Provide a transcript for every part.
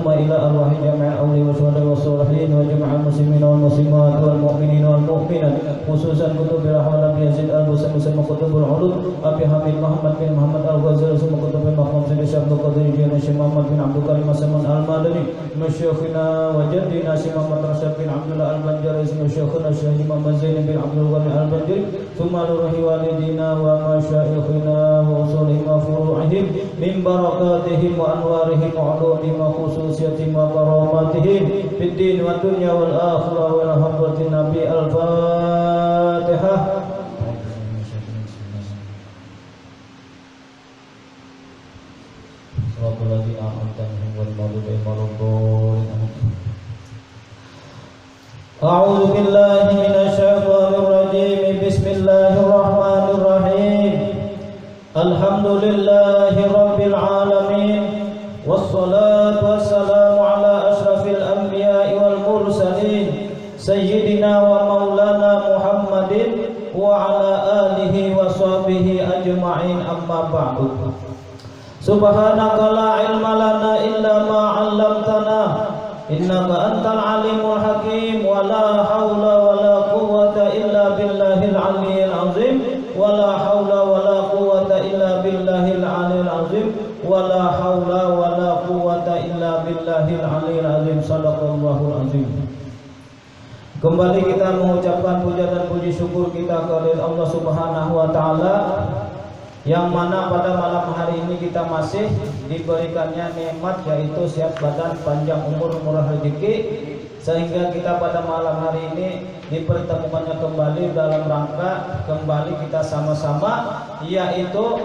thumma ila arwahi jami'il awliya wa syuhada wa sholihin wa jami'il muslimin wal muslimat wal mu'minin wal mu'minat, khususan kutubil Ahmad bin Yazid al-Bustami sama kutubul Ulud Abi Hamid Muhammad bin Muhammad al-Ghazali sama kutubil Maqam Sayyid Syekh Abdul Qadir Jilani Syekh Muhammad bin Abdul Karim As-Saman al-Madani masyayikhina wa jaddina Syekh Muhammad Rasyid bin Abdullah al-Banjari masyayikhina Syekh Muhammad Zain bin Abdul Ghani al-Banjari thumma nurihi walidina wa masyayikhina wa usulihim wa furu'ihim min barakatihim wa anwarihim wa ulumihim wa khususiyatihim wa karamatihim fid din wa dunya wal akhirah wa hadratin nabi al-Fatihah. A'udzu billahi minasy syaithanir rajim. Bismillahir rahmanir rahim. Alhamdulillahi rabbil alamin. Wassalatu wassalamu ala asyrafil anbiya'i wal mursalin sayyidina wa maulana Muhammadin wa ala alihi wa sahbihi ajma'in, amma ba'du. Subhanaka la ilma lana illa ma 'allamtana innaka antal alimul hakim wa la haula wa la quwwata illa billahil aliyyil azim wa la haula wa la quwwata illa billahil aliyyil azim wa la haula wa la quwwata illa billahil aliyyil azim. Shadaqallahul azim. Kembali kita mengucapkan puja dan puji syukur kita kepada Allah Subhanahu wa taala, yang mana pada malam hari ini kita masih diberikannya nikmat yaitu sehat badan, panjang umur, murah rezeki, sehingga kita pada malam hari ini dipertemukannya kembali dalam rangka kembali kita sama-sama yaitu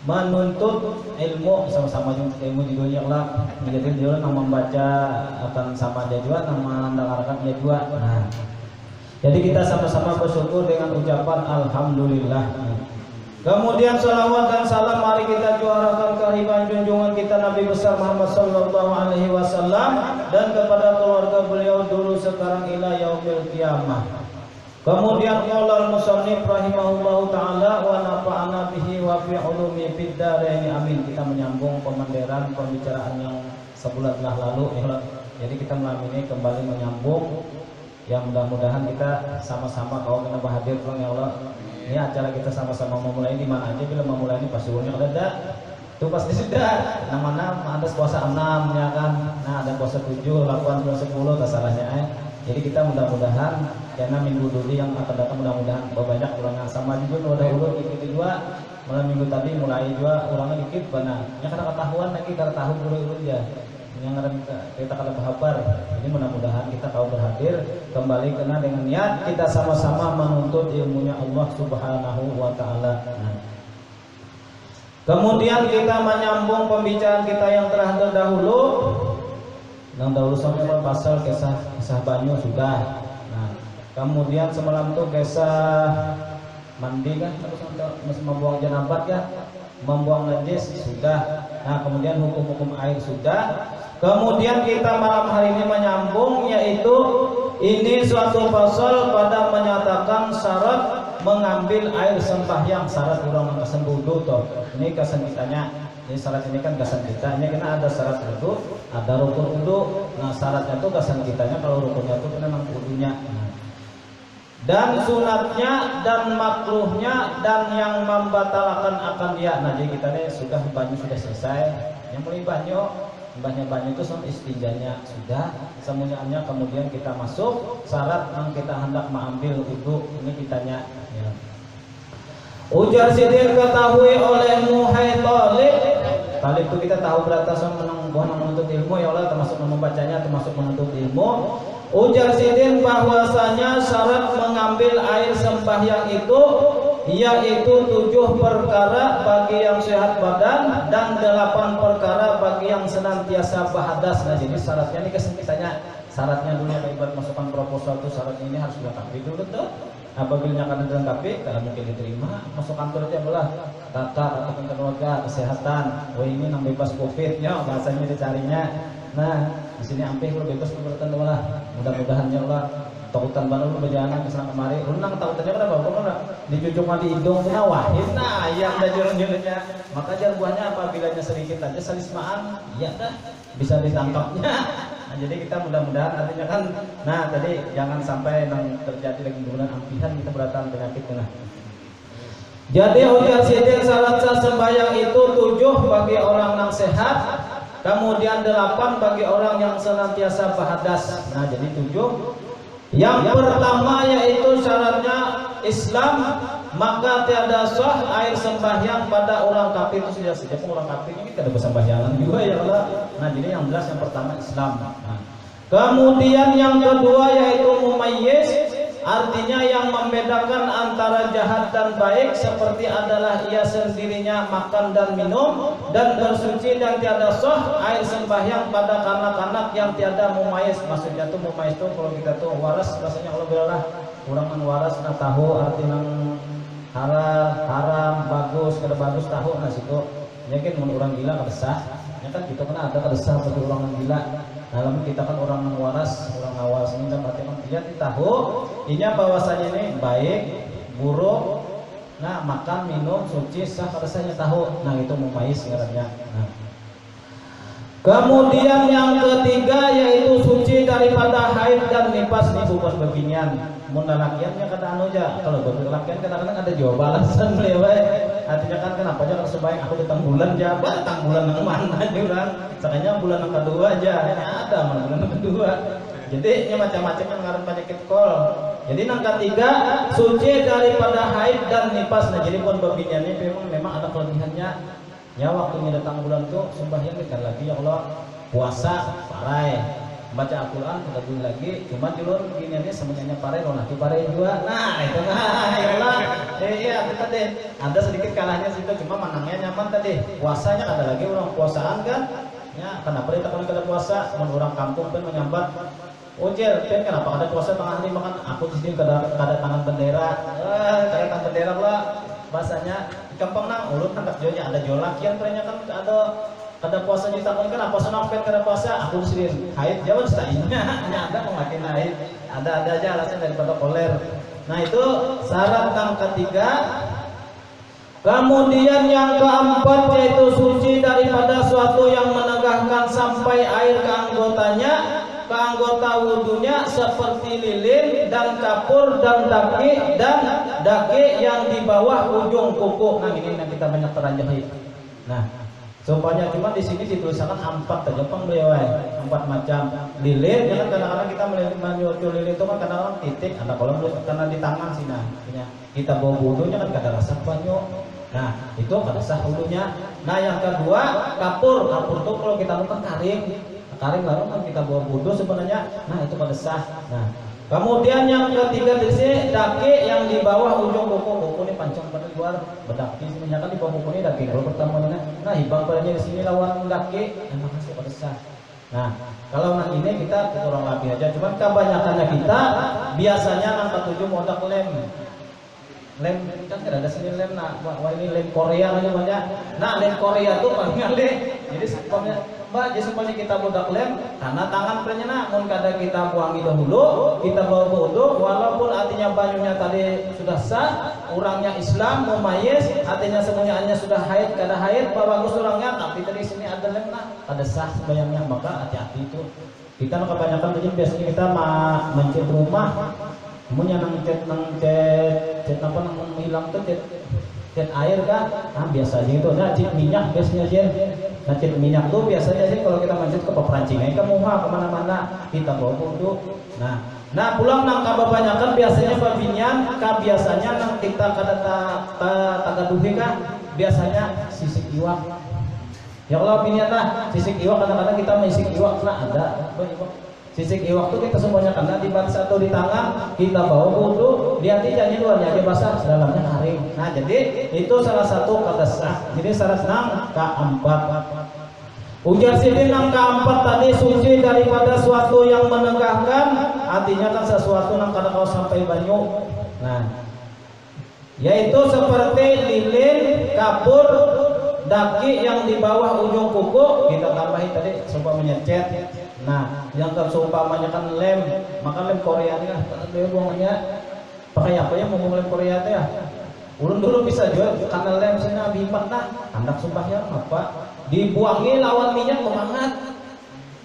menuntut ilmu, sama-sama ilmu di dunia lah. Jadi dia nama membaca akan sama dia juga, nama mendengarkan dia juga. Nah, jadi kita sama-sama bersyukur dengan ucapan alhamdulillah. Kemudian salawat dan salam mari kita juarakan kehadiran junjungan kita Nabi besar Muhammad sallallahu alaihi wasallam dan kepada keluarga beliau dulu sekarang ila yaumil qiyamah. Kemudian qala al-musannif rahimahullahu taala wa nafa'ana bihi wa fi ulumi fid dharain amin. Kita menyambung pemanderan pembicaraan yang sebulan lalu ya. Jadi kita malam ini kembali menyambung, yang mudah-mudahan kita sama-sama kau kena bahagia ya Allah. Ini acara kita sama-sama memulai di mana aja, bila memulai ini pasti unik ada tuh pasti sudah nama-nama ada puasa 6 ya kan, nah ada puasa 7, 8, 10 tak salahnya Jadi kita mudah-mudahan karena minggu dulu yang akan datang mudah-mudahan banyak ulangan sama juga udah ulun dikit juga malam minggu tadi mulai juga ulangan dikit benar ya karena ketahuan lagi karena tahu dulu ya yang ada kita kata kabar. Ini mudah-mudahan kita tahu berhadir kembali kena dengan niat kita sama-sama menuntut ilmunya Allah Subhanahu wa taala. Kemudian kita menyambung pembicaraan kita yang terdahulu. Yang dahulu sampai pasal kisah banyu sudah. Nah, kemudian semalam tuh kisah mandi kan, terus membuang janabat ya, membuang najis sudah. Nah, kemudian hukum-hukum air sudah. Kemudian kita malam hari ini menyambung yaitu ini suatu pasal pada menyatakan syarat mengambil air sembahyang, syarat orang kesan wudu toh. Ini kesan kitanya. Ini syarat ini kan kesan kita. Ini kena ada syarat wudu, ada rukun wudu. Nah, syaratnya tuh kesan kitanya, kalau rukunnya tuh kena nang wudunya. Dan sunatnya dan makruhnya dan yang membatalkan akan dia. Nah, jadi kita ini sudah banyu sudah selesai. Yang mulai banyak itu sama istinjanya sudah, semuanya kemudian kita masuk syarat yang kita hendak mengambil wudu. Ini kitanya ya. Ujar Sidin ketahui oleh Muhaytalib. Talib itu kita tahu berata sama menuntut ilmu ya Allah, termasuk membacanya, termasuk menuntut ilmu. Ujar Sidin bahwasanya syarat mengambil air sembahyang itu yaitu 7 perkara bagi yang sehat badan dan 8 perkara bagi yang senantiasa berhadas. Nah, jadi syaratnya ini kesempitannya, syaratnya dulu ibarat masukkan proposal itu syaratnya ini harus dilengkapi dulu tuh. Apabila akan dilengkapi, kalau mungkin diterima, masuk kantor aja belah data atau keluarga kesehatan. Oh ini nang bebas covid ya bahasanya dicarinya. Nah di sini hampir kalau bebas keberatan lah. Mudah-mudahan ya Allah takutan banget berjalan ke sana kemari. Renang takutannya kenapa? Karena dicucuk di hidung kena wahid. Nah, yang ada jurun-jurunnya. Maka jar buahnya apabila sedikit aja salismaan, iya dah bisa ditangkapnya. Nah, jadi kita mudah-mudahan artinya kan, nah tadi jangan sampai terjadi lagi penggunaan ampihan kita beratan penyakit kena. Jadi ujar sidin syarat sah sembahyang itu 7 bagi orang yang sehat, kemudian 8 bagi orang yang senantiasa berhadas. Nah jadi 7. Yang pertama yaitu syaratnya Islam, maka tiada sah air sembahyang pada orang kafir. Itu sudah sejak orang kafir ini tidak ada persembahyangan juga ya Allah. Nah jadi yang jelas yang pertama Islam. Nah, kemudian yang kedua yaitu mumayyiz, artinya yang membedakan antara jahat dan baik, seperti adalah ia sendirinya makan dan minum, dan bersuci dan tiada sah air sembahyang pada kanak-kanak yang tiada mumayyiz. Maksudnya tuh mumayyiz tuh kalau kita tuh waras, rasanya Allah bilang orang waras nah tahu arti nang haram bagus kada bagus tahu nah situ yakin mun orang gila kada sah ya kan kita kena ada kada sah bagi orang gila. Dalam kita kan orang waras, orang awal sini dan berarti dia tahu inya bahwasanya ini baik buruk, nah makan minum suci sah kada sahnya tahu, nah itu mumayyiz ngarannya. Nah, kemudian yang ketiga yaitu suci daripada haid dan nifas. Nih bukan beginian mun lalakiannya kata anu aja, kalau buat lalakian kadang-kadang ada jawab alasan beliau artinya kan kenapa aja kalau sebaik aku datang bulan aja, datang bulan yang mana dia bilang sakanya bulan yang kedua aja, ini ada malah bulan yang kedua. Jadi ini macam-macam yang ngaran penyakit kol. Jadi yang ketiga suci daripada haid dan nifas. Nah jadi pun beginian ini memang ada kelebihannya. Ya waktunya datang bulan tuh sembahyang kan lagi ya Allah, puasa parai, baca Al-Quran lebih lagi, cuma julur gini ini semuanya parai, lonaki parai juga. Nah itu nah ya Allah, iya kita deh ada sedikit kalahnya situ, cuma manangnya nyaman tadi. Puasanya ada lagi orang puasaan kan, ya kenapa kita kalau kada puasa, orang kampung kan menyambat. Ujar, kan kenapa ada puasa tengah hari makan? Aku di sini kada tangan bendera, kada tangan bendera lah. Bahasanya di kampung nang ulun tangkap jonya ada jolakian ternyata kan ada puasa juta kan apa senopet kada puasa aku sendiri haid jawab setainya hanya ada mengakin haid ada aja alasan daripada koler. Nah itu syarat yang ketiga. Kemudian yang keempat yaitu suci daripada suatu yang menegahkan sampai air ke anggotanya, ke anggota wudhunya, seperti lilin dan kapur dan daki yang di bawah ujung kuku. Nah ini yang kita banyak teranjahi. Nah sumpahnya cuma di sini ditulisakan 4 aja pang beliau 4 macam lilin. Ya kan kadang-kadang kita menyuci lilin itu kan kadang-kadang titik ada kalau karena di tangan sih. Nah kita bawa wudhunya kan kada rasa banyak. Nah itu kada sah wudhunya. Nah yang kedua kapur tuh kalau kita nonton karing lalu kan kita bawa wudhu sebenarnya. Nah itu kada sah. Nah kemudian yang ketiga di sini daki yang di bawah ujung kuku ini pancang pada luar berdaki sebenarnya kan di bawah kuku ini daki kalau pertamanya. Nah hibang padanya di sini lawan daki, emang masih pada sah. Nah kalau nang ini kita kurang lebih aja, cuman kebanyakannya kita biasanya nang ketujuh modak lem kan tidak ada sini lem. Nah wah ini lem Korea aja banyak. Nah lem Korea tuh paling alih. Jadi sebabnya Mbak, jadi semuanya kita budak lem karena tangan pernya namun kadang kita buangi dahulu, kita bawa wudhu, walaupun artinya banyunya tadi sudah sah, orangnya Islam, mumayyiz, artinya semuanya hanya sudah haid, kada haid, bagus orangnya, tapi tadi sini ada lem ada sah bayangnya, maka hati-hati itu. Kita kebanyakan tuh biasanya kita mencet rumah, punya nang cet apa nang hilang tuh cet air kan, nah biasa aja itu, nah cet minyak biasanya aja. Nah cet minyak tuh biasanya sih kalau kita mancet ke peperancingan ke muha kemana-mana kita bawa wudhu. Nah pulang nang kebanyakan biasanya babinian biasanya nang kita kada tagaduhi kan biasanya sisik iwak. Ya Allah binian lah sisik iwak, kadang-kadang kita mengisi iwak nah ada sisik iwak tuh kita semuanya kena di bangsa atau di tangan kita bawa wudhu, di hati jangan luarnya aja basah, dalamnya kering. Nah jadi itu salah satu kata sah. Jadi syarat nang keempat. Ujar sidin nang keempat tadi suci daripada suatu yang menegahkan, artinya kan sesuatu nang kada kau sampai banyu. Nah yaitu seperti lilin, kapur, daki yang di bawah ujung kuku, kita tambahin tadi supaya menyecet. Nah, yang seumpamanya kan lem, maka lem Korea nih dia buangnya pakai apa ya mau lem Korea teh ya? Ulun dulu bisa jual karena lem sana bipat nah, hendak sumpah ya apa? Dibuangi lawan minyak menghangat.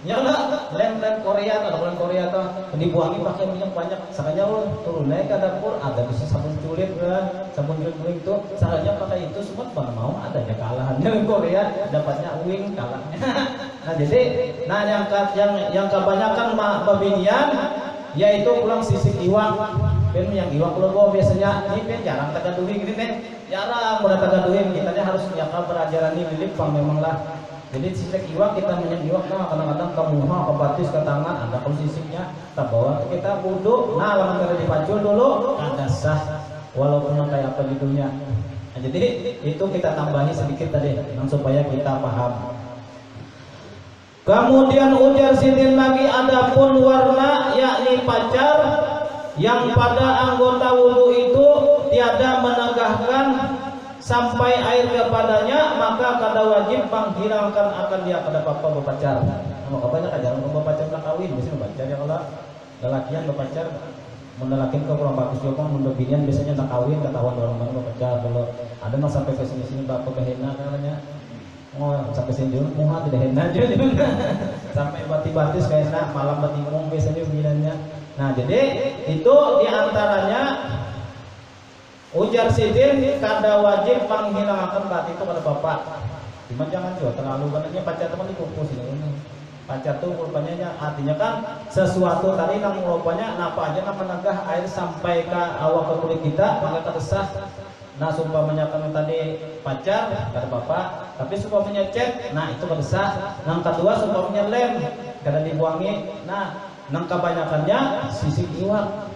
Ya lah, lem Korea atau lem Korea tuh dibuangi pakai minyak banyak. Sakanya ulun turun naik ke dapur ada bisa sabun kulit kan, sabun kulit tuh. Sakanya pakai itu semua mana mau ada ya kalahannya lem Korea dapatnya uing kalahnya. Nah jadi, yang kebanyakan babinian yaitu pulang sisik iwak. Ben yang iwak kalau biasanya ini ben jarang tagaduhin gini nih, jarang udah tagaduhin. Kita harus nyakal pelajaran ini lilik pang memang lah. Jadi sisik iwak kita minyak iwak nah kadang-kadang ke muha, ke batis, ke tangan ada kalau sisiknya kita bawa kita wudhu. Nah lama kali dipacul dulu ada sah walaupun yang kayak apa judulnya. Nah, jadi itu kita tambahi sedikit tadi supaya kita paham. Kemudian ujar sidin lagi adapun warna yakni pacar yang pada anggota wudhu itu tiada menegahkan sampai air kepadanya, maka kada wajib menghilangkan akan dia kada apa-apa berpacar. Mau kapanya kan jarang berpacar nak kawin, biasanya berpacar ya kalau lelakian berpacar, mendalakin ke kurang bagus juga, mendobinian biasanya nak kawin ketahuan orang mana berpacar. Kalau ada mah sampai ke sini bapak kehena katanya. Oh, sampai sini dulu, muha tidak henna aja sampai batis-batis kayaknya malam batimung biasanya bilangnya. Nah jadi itu diantaranya ujar sidin kada wajib menghilangkan bat itu pada bapak. Cuma jangan juga terlalu banyak pacar teman dikumpul sini. Pacar tuh rupanya artinya kan sesuatu tadi yang rupanya apa aja yang menegah air sampai ke awal ke kulit kita maka tersah. Nah sumpamanya kan tadi pacar kata bapak, tapi sumpamanya cat, nah itu tersah. Yang kedua sumpamanya lem kada dibuangi. Nah yang kebanyakannya sisik iwak.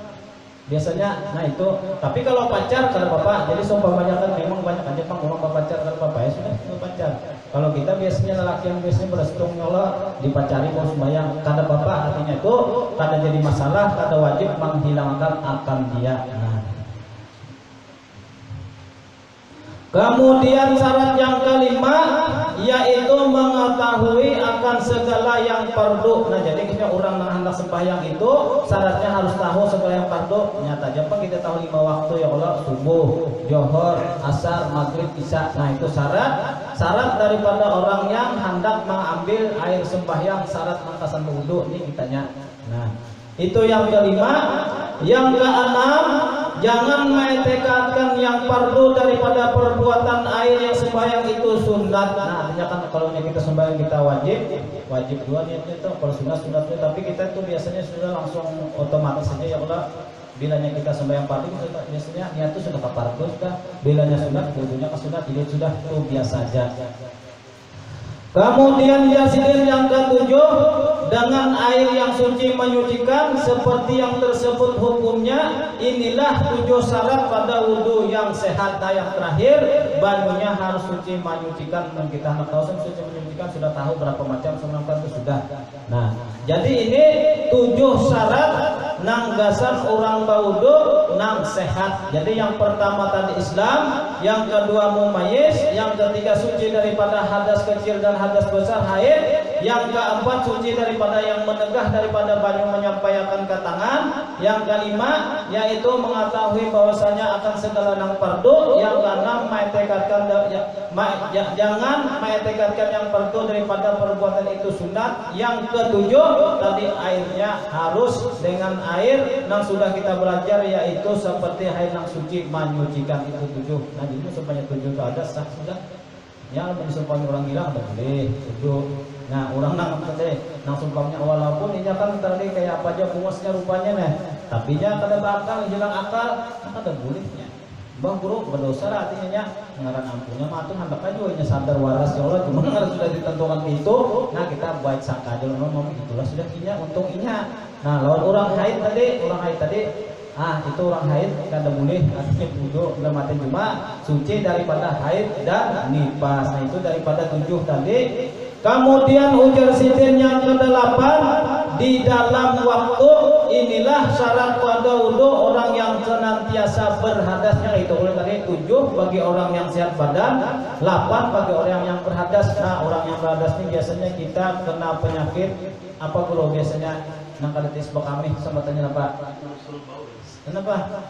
Biasanya, nah itu. Tapi kalau pacar kata bapak, jadi sumpamanya kan memang banyak aja pang orang pacar kata bapak ya sudah pacar. Kalau kita biasanya lelaki yang biasanya berestong nyola dipacari mau sembahyang kata bapak artinya itu kada jadi masalah, kada wajib menghilangkan akan dia. Nah. Kemudian syarat yang kelima yaitu mengetahui akan segala yang fardu. Nah jadi kita orang yang hendak sembahyang itu syaratnya harus tahu segala yang fardu. Nyata aja pak kita tahu 5 waktu ya Allah, subuh, johor, asar, maghrib, isya. Nah itu syarat daripada orang yang hendak mengambil air sembahyang, syarat mengkasan wudu ini kitanya. Nah itu yang kelima. Yang keenam, jangan metekadkan yang fardu daripada perbuatan air yang sembahyang itu sunat. Nah artinya kan kalau kita sembahyang kita wajib dua niatnya itu. Kalau sunat tapi kita itu biasanya sudah langsung otomatis saja ya Allah. Bilanya kita sembahyang fardu biasanya niat itu sudah fardu sudah. Bilanya sunat, wudunya ke sunat, jadi sudah itu biasa saja. Kemudian yasidin yang ketujuh, dengan air yang suci menyucikan seperti yang tersebut hukumnya. Inilah 7 syarat pada wudhu yang sehat. Nah yang terakhir banyunya harus suci menyucikan. Dan kita hendak tahu suci menyucikan sudah tahu berapa macam semangka itu sudah. Nah jadi ini 7 syarat nang gasan orang bawudu nang sehat. Jadi yang pertama tadi Islam, yang kedua mumayyiz, yang ketiga suci daripada hadas kecil dan hadas besar haid, yang keempat suci daripada yang menegah daripada banyu menyampaikan ke tangan, yang kelima yaitu mengetahui bahwasanya akan segala nang fardu, yang keenam jangan metekadkan yang fardu daripada perbuatan itu sunat, yang ketujuh tadi airnya harus dengan air yang sudah kita belajar yaitu seperti air yang suci menyucikan itu 7. Nah jadi supaya 7 itu ada sah sudah. Ya disumpahnya orang gila ada boleh 7. Nah orang nang sumpahnya walaupun ini kan tadi kayak apa aja pumasnya rupanya nih, tapi nya kada bakal hilang akal, kada bolehnya. Bang guru berdosa artinya ngaran ampunnya mah tuh hendak aja nya sadar waras ya Allah, cuma harus sudah ditentukan itu. Nah kita baik sangka aja ngomong itulah sudah inya untung inya. Nah lawan orang haid tadi itu orang haid kada boleh artinya wudu dalam mati cuma suci daripada haid dan nifas. Nah itu daripada 7 tadi. Kemudian ujar sidin yang ke-8, di dalam waktu inilah syarat pada wudu orang yang senantiasa berhadasnya. Itu oleh tadi 7 bagi orang yang sehat badan, 8 bagi orang yang berhadas. Nah orang yang berhadas ini biasanya kita kena penyakit apa guru biasanya nang kalitis kami sambatannya apa? Kenapa?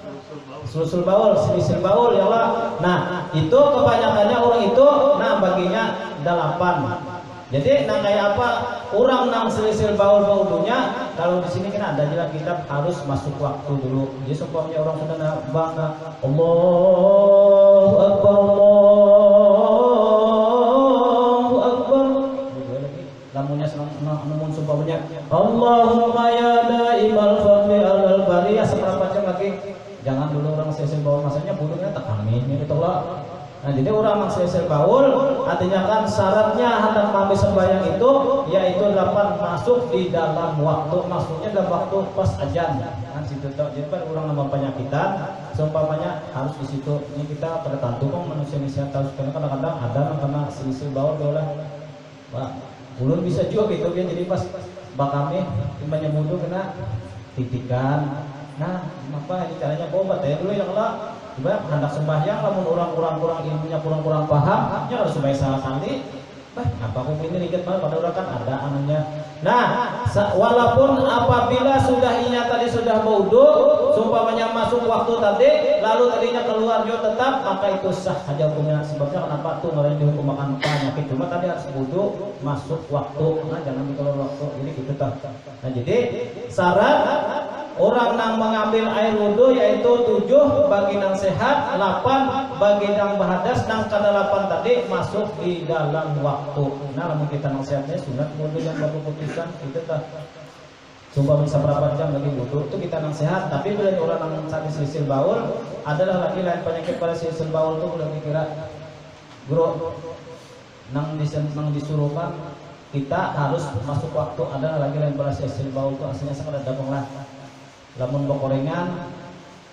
Sul baul, silisil baul ya Allah. Nah, itu kebanyakannya orang itu baginya 8. Jadi kayak apa? Orang nang silisil baul baulunya kalau di sini kan ada juga kitab harus masuk waktu dulu. Jadi supaya orang sudah bangga Allahu Akbar Allahu Akbar. Lamunnya namun sumpahnya Allahumma ya daimal fadli alal bariyah seberapa jam lagi. Jangan dulu orang silisil baul masanya bulunya tak amin gitu Allah. Nah, jadi orang silisil baul artinya kan syaratnya hendak kami sembahyang itu yaitu 8 masuk di dalam waktu, maksudnya dalam waktu pas ajan. Kan situ jadi kan orang nama penyakitan seumpamanya harus di situ. Ini kita tertentu kok manusia tahu karena kadang-kadang ada karena silisil baul dolah. Pak, ulun bisa juga gitu kan jadi pas bakami banyak wudu kena titikan. Nah, apa ini caranya bobat ya dulu yang Allah. Coba hendak sembahyang lamun orang kurang ilmunya kurang paham, ya harus sembahyang salah kali. Apa aku ini ribet banget padahal kan ada anunya. Nah, walaupun apabila sudah tadi sudah wudu, sumpamanya masuk waktu tadi, lalu tadinya keluar juga tetap, maka itu sah aja hukumnya. Sebabnya kenapa tuh ngelain dihukum makan penyakit? Cuma tadi harus wudu masuk waktu, nah jangan dikeluar waktu. Jadi gitu toh. Nah jadi syarat orang nang mengambil air wudhu yaitu 7 bagi nang sehat, 8 bagi nang bahadas, nang ke-8 tadi masuk di dalam waktu. Nah, lamun kita nang sehatnya sunat wudhu yang baru putusan itu tah. Coba bisa berapa jam lagi wudhu itu kita nang sehat, tapi bila orang nang sakit silisil baul adalah lagi lain penyakit pada silisil baul itu lebih kira guru nang disuruhkan kita harus masuk waktu adalah lagi lain pada silisil baul itu aslinya sangat ada lah. Lamun bokorengan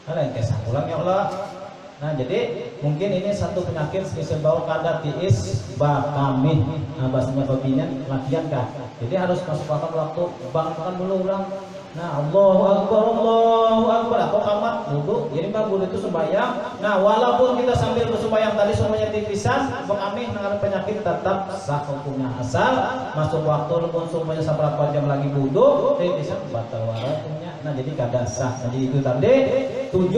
lain kesah ulang ya Allah. Nah jadi mungkin ini satu penyakit silisil baul kada tiis bakami. Nah bahasanya baginya latihan kah. Jadi harus masuk waktu bangkan dulu ulang. Nah Allahu Akbar atau kamat wudu. Jadi pak wudu itu sembahyang. Nah walaupun kita sambil bersembahyang tadi semuanya tipisan bakami dengan penyakit tetap sah hukumnya asal masuk waktu lamun semuanya seberapa jam lagi wudu tipisan batal hukumnya. Nah jadi kada sah. Jadi itu tadi 7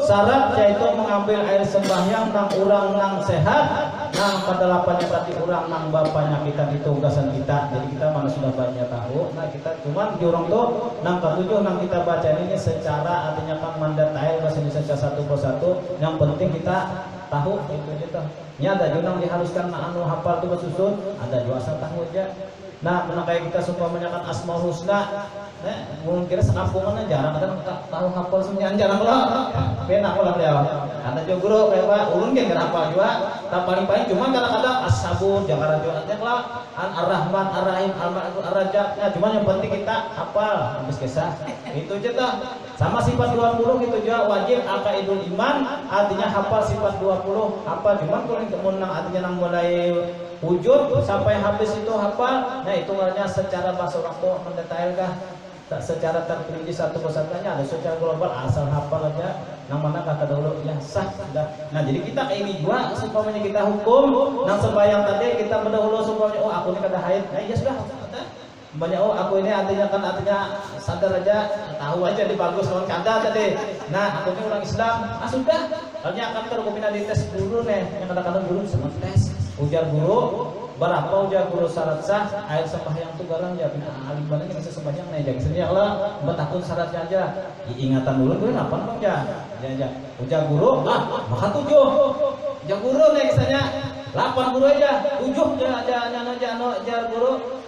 syarat yaitu mengambil air sembahyang nang urang nang sehat, nang pada 8-nya berarti urang nang bapaknya kita itu tugasan kita. Jadi kita mana sudah banyak tahu. Nah kita cuman di orang tuh nang ke-7 nang kita baca ini secara artinya kan mandatail bahasa Indonesia satu persatu. Yang penting kita tahu itu gitu. Nya ada juga yang diharuskan anu hafal tuh susun, ada juga asal tahu aja. Nah, kayak kita semua menyakan Asmaul Husna. Nah, mungkin kira sekampungan jarang ada tahu hafal semuanya jarang lah. Benak ulah dia. Ada juga guru kayak Pak, ulun kan kenapa juga. Tak paling-paling cuma kadang-kadang As-Sabur jangan juga ada lah. Ar-Rahman, Ar-Rahim, Al-Ma'ruf, Ar-Rajab. Nah, cuma yang penting kita hafal habis kisah. Itu aja dah. Sama sifat 20 itu juga wajib aqaidul iman, artinya hafal sifat 20 apa cuma kalau artinya nang mulai wujud sampai habis itu hafal. Nah itu artinya secara bahasa waktu mendetail kah secara terperinci satu persatunya ada secara global asal hafal aja nang mana kata dulu ya sah sudah. Nah jadi kita kayak ini juga supaya kita hukum nang sembahyang tadi kita mendahulu supaya oh aku ini kada haid. Nah ya sudah banyak oh aku ini artinya sadar aja tahu aja di bagus kawan kada tadi. Nah aku ini orang Islam sudah hanya akan terkopina di tes guru nih yang kadang-kadang guru sama tes ujar guru berapa ujar guru syarat sah air sembahyang itu galang ya bina alim banget yang bisa sembahyang nih jadi sini Allah betakun syaratnya aja ingatan dulu gue kapan bang ya ujar guru maka 7 ujar guru nih misalnya 8 guru aja 7 aja guru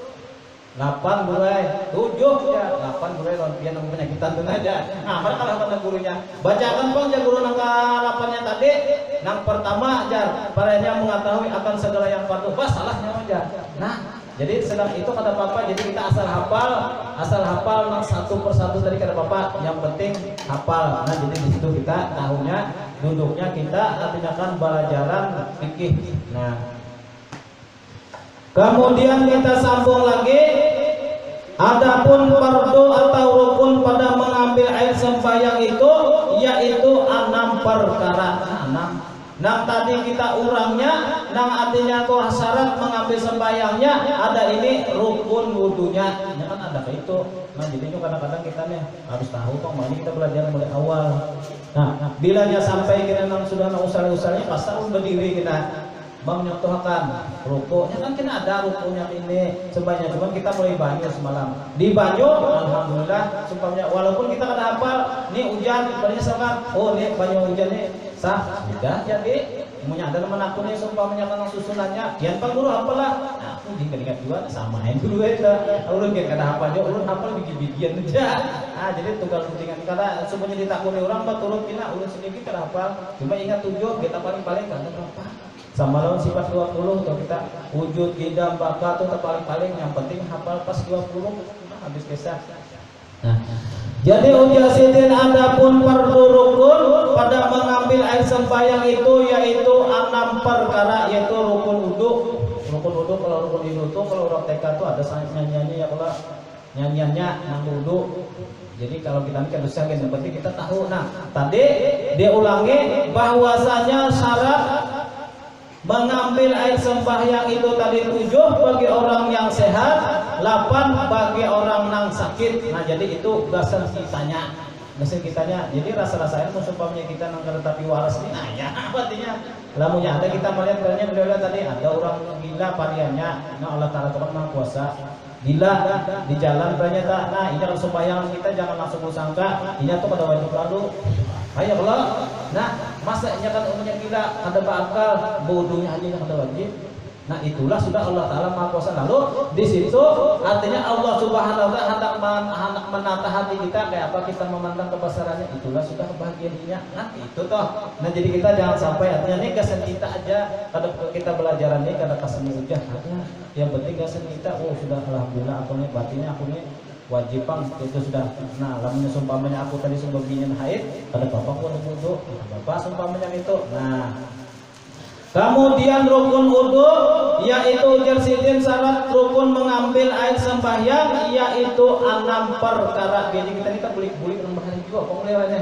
8 bulan 7 ya 8 bulan lampian yang penyakitan itu aja. Nah mereka kalau gurunya bacakan bang ya guru nangka 8-nya tadi nang pertama ajar parahnya mengetahui akan segala yang fardu salahnya aja. Nah jadi sedang itu kata papa jadi kita asal hafal nang satu persatu tadi kata papa yang penting hafal. Nah jadi di situ kita tahunya duduknya kita artinya kan belajaran fikih. Nah kemudian kita sambung lagi, adapun fardu atau rukun pada mengambil air sembahyang itu yaitu 6 perkara. 6 Nang tadi kita urangnya, nang artinya kok syarat mengambil sembahyangnya, ada ini rukun wudunya, ya kan ada kayak itu. Nah jadinya kadang-kadang kita nih harus tahu kok, makanya kita belajar mulai awal. Nah bilanya sampai kita nang sudah nang usal-usalnya, pas tahun berdiri kita menyotohkan rukuknya kan kita ada rukuknya ini sebanyak, cuman kita mulai banyu semalam di banyu, alhamdulillah sumpahnya walaupun kita kada hafal nih hujan banyak sama, oh nih banyu hujan nih sah sudah jadi punya ada teman aku nih sumpahnya kan susunannya kian pang guru apalah nah, aku diingat juga samain dulu ya ulun kian kada hafal aja ulun hafal bikin-bikin aja jadi tunggal pentingan kada semuanya ditakuni orang turun kina ulun sendiri kada hafal cuma ingat 7 kita paling-paling kada berapa sama lawan sifat 20 atau kita wujud qidam baka itu paling-paling yang penting hafal pas 20 habis kisah. Nah, jadi ujar sidin adapun fardu rukun pada mengambil air sembahyang itu yaitu 6 perkara yaitu rukun wudu. Rukun wudu kalau rukun wudu itu kalau orang TK itu ada nyanyiannya ya kalau nyanyiannya nang wudu. Jadi kalau kita kan usah yang penting kita tahu. Nah, tadi dia ulangi bahwasanya syarat mengambil air sembahyang itu tadi 7 bagi orang yang sehat, 8 bagi orang yang sakit. Nah jadi itu gasan kitanya. Jadi rasa-rasanya musuhnya kita nang tapi waras ini nah ya artinya lamunya ada kita melihat beliau tadi ada orang gila pariannya. Nah Allah Taala itu kan Maha Kuasa. Gila di jalan banyak tak. Nah ini kalau sembahyang kita jangan langsung sangka ini tuh pada wajib lalu. Ayo Allah. Nah, masanya kan umumnya gila ada bakal bodohnya aja yang ada wajib. Nah, itulah sudah Allah Taala Maha Kuasa. Lalu di situ artinya Allah Subhanahu wa taala hendak menata hati kita kayak apa kita memandang kebesarannya. Itulah sudah kebahagiaannya. Nah, itu toh. Nah, jadi kita jangan sampai artinya nih gasan kita aja kada kita belajaran nih kada kasih hujah aja. Yang penting gasan kita sudah alhamdulillah aku nih batinnya aku nih wajib pang itu sudah. Nah lamanya sumpamanya aku tadi sumbagin haid pada bapak aku wudu bapak sumpamanya itu. Nah kemudian rukun wudu yaitu ujar sidin syarat rukun mengambil air sembahyang yaitu 6 perkara. Jadi kita bulik-bulik nang bahari juga kok lewatnya.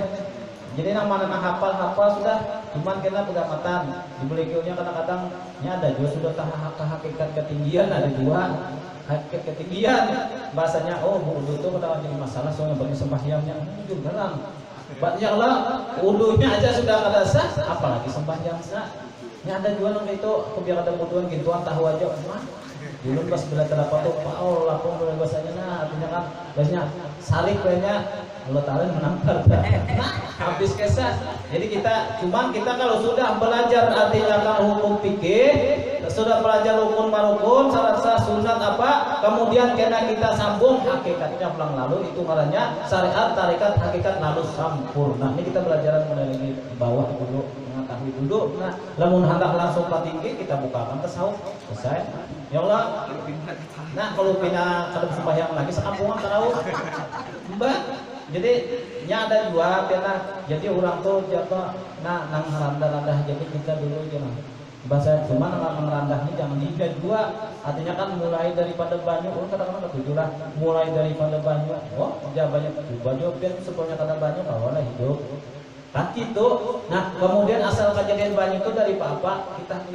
Jadi nang mana nang hafal sudah cuman kita pegamatan di buliknya kadang-kadang ada juga sudah hakikat ketinggian ada dua hakikat ketinggian bahasanya wudu itu kada jadi masalah soalnya bagi sembahyangnya jujur dalam banyak lah wudunya aja sudah kada sah apalagi sembahyang sah. Ini ada juga nang itu aku biar ada wuduan gituan tahu aja dulu pas belajar apa tuh Paul lapung bahasanya nah artinya kan bahasanya salik banyak Allah Ta'ala menampar nah habis kesah. Jadi kita kalau sudah belajar artinya kan hukum fikih sudah belajar rukun marukun syarat sah sunat apa kemudian kena kita sambung hakikatnya pulang lalu itu ngarannya syariat tarekat hakikat lalu sempurna. Ini kita belajar mulai lagi bawah dulu mengetahui dulu. Nah lamun hendak langsung ke tinggi kita bukakan tasawuf selesai ya Allah. Nah kalau pindah kadang sembahyang lagi sekampungan tarawih mbak. Jadi nya ada dua pena. Jadi orang tuh jatuh nang rendah-rendah jadi kita dulu jangan bahasa cuma nang rendah ini jangan hingga dua. Artinya kan mulai daripada banyu orang kadang-kadang tujuh lah mulai daripada banyu banyak banyu biar sebelumnya kada banyu kawalah hidup kan gitu. Nah kemudian asal kejadian banyu itu dari apa kita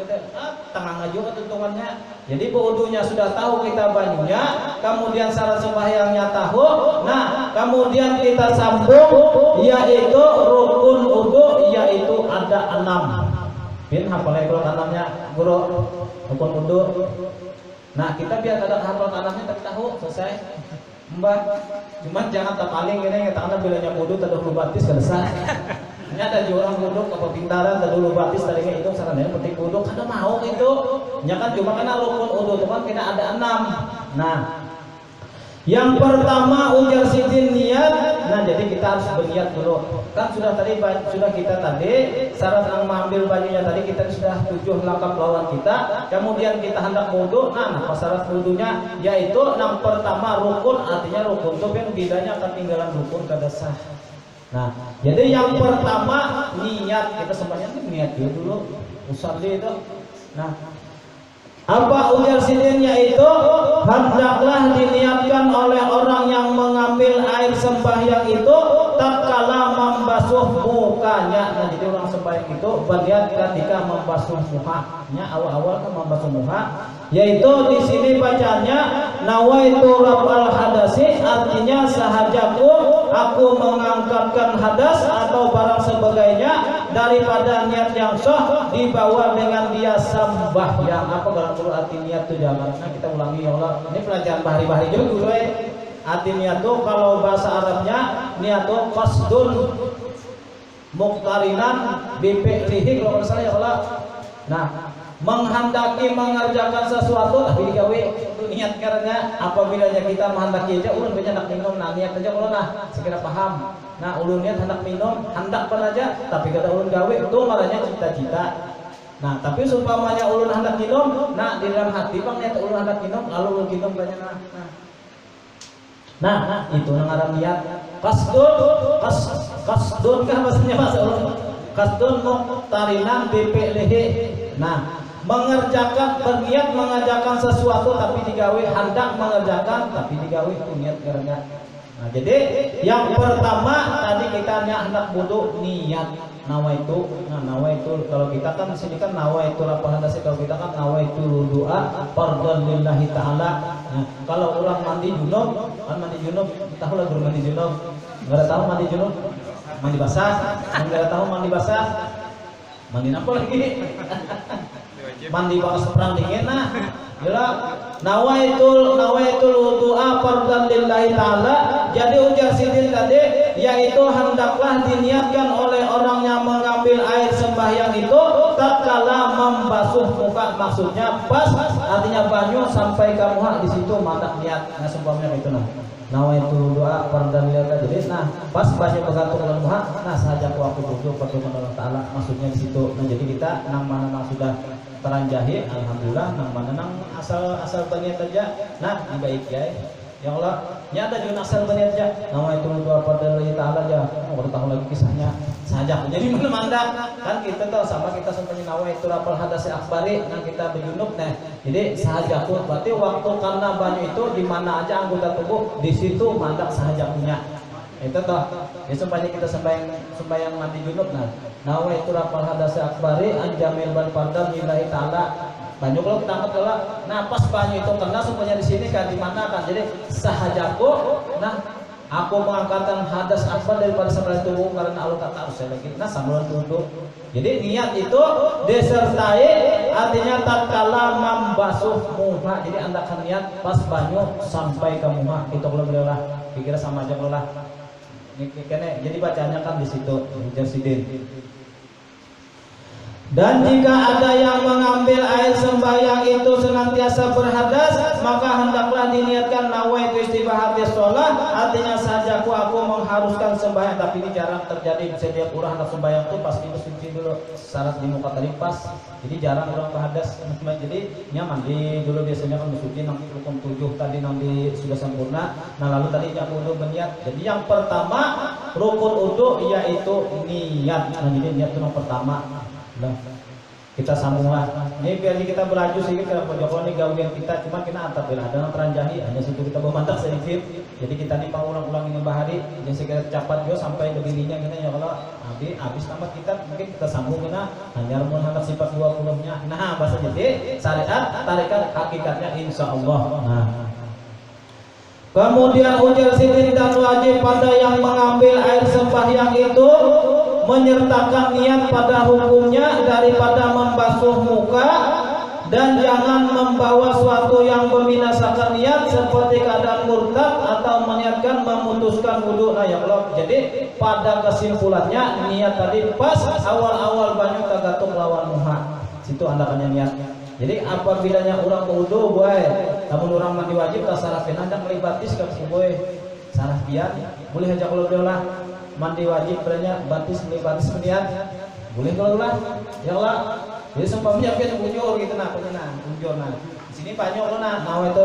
tengah aja ketentuannya. Jadi wudunya sudah tahu kita banyunya kemudian syarat sembahyangnya tahu. Nah kemudian kita sambung yaitu rukun wudu yaitu ada 6 bin hafalnya kalau tanamnya guru rukun wudu. Nah kita biar ada hafal tanamnya tapi tahu selesai mbak. Cuman jangan tak paling ini kita karena bilanya wudu tak dulu batis selesai. Ini ada juga orang wudu ke pintaran tak dulu batis tadinya itu sarannya penting wudu kada mau itu. Ya kan cuma karena rukun wudu itu kan kita ada 6. Nah yang pertama ujar sidin niat. Nah jadi kita harus berniat dulu. Kan sudah kita tadi syarat yang mengambil bajunya tadi kita sudah 7 langkah lawan kita. Kemudian kita hendak wudu. Nah syarat wudunya yaitu yang pertama rukun artinya rukun itu yang bedanya ketinggalan rukun kada sah. Nah jadi yang pertama niat kita semuanya niat dulu usalli itu. Nah apa ujar sidin yaitu hendaklah diniatkan oleh orang yang mengambil air sembahyang itu tatkala membasuh membasuh mukanya. Nah jadi orang sembahyang itu berniat ketika membasuh mukanya, awal-awal kan membasuh muka, yaitu di sini bacanya nawaitu raf'al hadasi, artinya sahajaku aku mengangkatkan hadas atau barang sebagainya daripada niat yang sah dibawa dengan dia sembahyang. Apa barang perlu arti niat itu jangan. Nah kita ulangi ya Allah. Ini pelajaran bahari-bahari juga dulu arti niat itu kalau bahasa Arabnya niat itu qasdun muqtarinan bifi'lihi kalau nggak salah ya Allah. Nah, menghendaki mengerjakan sesuatu tapi digawe niat karena apabila kita menghendaki aja ulun banyak hendak minum nah niat aja ulun nah sekira paham. Nah, ulun niat hendak minum, hendak pun aja tapi kada ulun gawe itu marahnya cita-cita. Nah, tapi seumpamanya ulun hendak minum, nah di dalam hati bang niat ulun hendak minum lalu ulun minum banyak nah itu ngaran niat kasdun kan maksudnya bahasa ulun kasdun muqtarinan bifi'lihi. Nah mengerjakan berniat mengerjakan sesuatu tapi digawe hendak mengerjakan tapi digawe itu niat karena. Nah jadi yang pertama tadi kita hendak wudu niat nawaitu. Nah nawaitu kalau kita kan di sini kan nawaitu raf'al hadasi, kalau kita kan nawaitu doa fardhan lillahi taala. Nah kalau orang mandi junub kan mandi junub tahu lah guru mandi junub nggak tahu mandi junub mandi basah nggak tahu mandi basah mandi apa lagi mandi bakas perang dingin nah jelas nawaitul wudu'a fardhan lillahi ta'ala. Jadi ujar sidin tadi yaitu hendaklah diniatkan oleh orang yang mengambil air sembahyang itu tatkala membasuh muka, maksudnya pas artinya banyu sampai ke muka di situ mandak niat. Nah seumpamanya itu nah nawaitul wudu'a fardhan lillahi ta'ala. Jadi nah pas banyu bergantung dengan muka nah saja aku wudu pertemuan Allah Ta'ala maksudnya di situ. Nah jadi kita nang mana sudah teranjahi alhamdulillah nang mana nang asal berniat aja nah baik ya ya Allah nyata juga asal berniat aja nama itu doa pada Allah Ta'ala aja mau tahu lagi kisahnya saja jadi mana mandak kan kita tahu sama kita semuanya nawa itu raf'al hadasi akbari nah kita berjunub nah jadi sahaja pun berarti waktu karena banyu itu di mana aja anggota tubuh di situ mandak sahaja punya itu toh ya supaya kita sembahyang mandi junub nah nawaitu raf'al hadasi akbari anjamil ban fardhan lillahi ta'ala. Banyu kalau kita angkat kalau nah pas banyu itu kena supaya di sini kan di mana kan jadi sahajaku nah aku mengangkatkan hadas akbar daripada sembahyang tubuh karena Allah kata harus saya lagi nah sambil tunduk. Jadi niat itu disertai artinya tatkala membasuh muka. Jadi anda akan niat pas banyu sampai ke muka itu kalau belilah pikir sama aja lah. Jadi bacanya kan di situ Jasidin. Dan jika ada yang mengambil air sembahyang itu senantiasa berhadas maka hendaklah diniatkan nawaitu istibahati sholat artinya saja aku mengharuskan sembahyang. Tapi ini jarang terjadi setiap orang hendak sembahyang itu pasti bersuci dulu syarat di muka tadi pas. Jadi jarang orang berhadas jadi mandi dulu biasanya kan bersuci nanti rukun 7 tadi nanti sudah sempurna. Nah lalu tadi yang wudu berniat. Jadi yang pertama rukun wudu yaitu niat. Nah jadi niat itu yang pertama. Nah, kita sambunglah. Ini biar kita beraju sedikit karena Jokowi ini gawian kita, cuma kita antap bila ada yang teranjahi, hanya situ kita bermantap sedikit. Jadi kita ini ulang-ulang ini bahari, jadi segera capat juga sampai berdirinya kita ya kalau habis tambah kita mungkin kita sambung kita hanya menghadap sifat 20-nya. Nah, bahasa jadi syariat tarikat hakikatnya insya Allah. Nah. Kemudian ujar sidin dan wajib pada yang mengambil air sembahyang itu menyertakan niat pada hukumnya daripada membasuh muka dan jangan membawa suatu yang membinasakan niat seperti keadaan murtad atau meniatkan memutuskan wudu. Nah ya Allah. Jadi pada kesimpulannya niat tadi pas awal-awal banyu tergantung lawan muka. Situ andakannya niat. Jadi apabila orang berwudu boy, namun orang mandi wajib tak salah anda melibati sikap boy salah biar boleh aja kalau lah mandi wajib beranya batis melibati niat boleh kalau lah ya Allah. Jadi seumpamanya kita bujur gitu nah punya nah bujur nah Ini banyak lo nah itu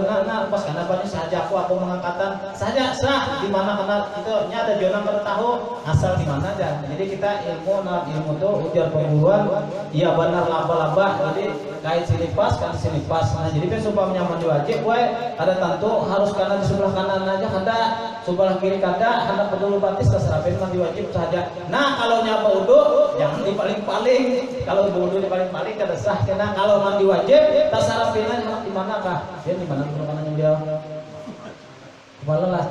pas karena banyak saja aku mengangkatan saja sah di mana karena itu ada jonang kada tahu asal di mana aja. Jadi kita ilmu tuh ujar pemburuan iya benar laba-laba jadi kait sini pas kan sini pas. Nah jadi kan supaya nyaman wajib ada tentu harus karena di sebelah kanan aja kada sebelah kiri kada hendak peduli batis terserah mandi wajib saja. Nah kalau nyapa uduk jangan di paling-paling, kalau wudu di paling-paling kada sah. Karena kalau mandi wajib terserah pilihan di mana kah? Dia di mana kanan dia? Kepala lah.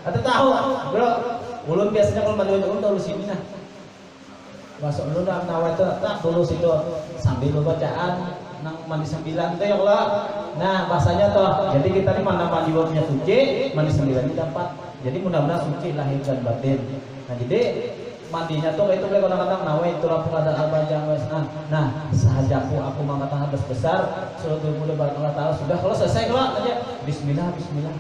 Atau tahu, bro. Ulun biasanya kalau mandi wajib ulun tahu sini nah. Masuk dulu dah nawai itu tak dulu situ sambil bacaan nang mandi 9 itu ya Allah. Nah bahasanya toh. Jadi kita ni mana mandi wajibnya suci, mandi 9 ini dapat. Jadi mudah-mudahan suci lahir dan batin. Nah jadi mandinya tuh itu boleh kadang-kadang nawai itu rampung ada al-bajang nah sahaja aku mengatakan hadas besar surat al-mudah Allah Ta'ala sudah kalau selesai kalau aja bismillah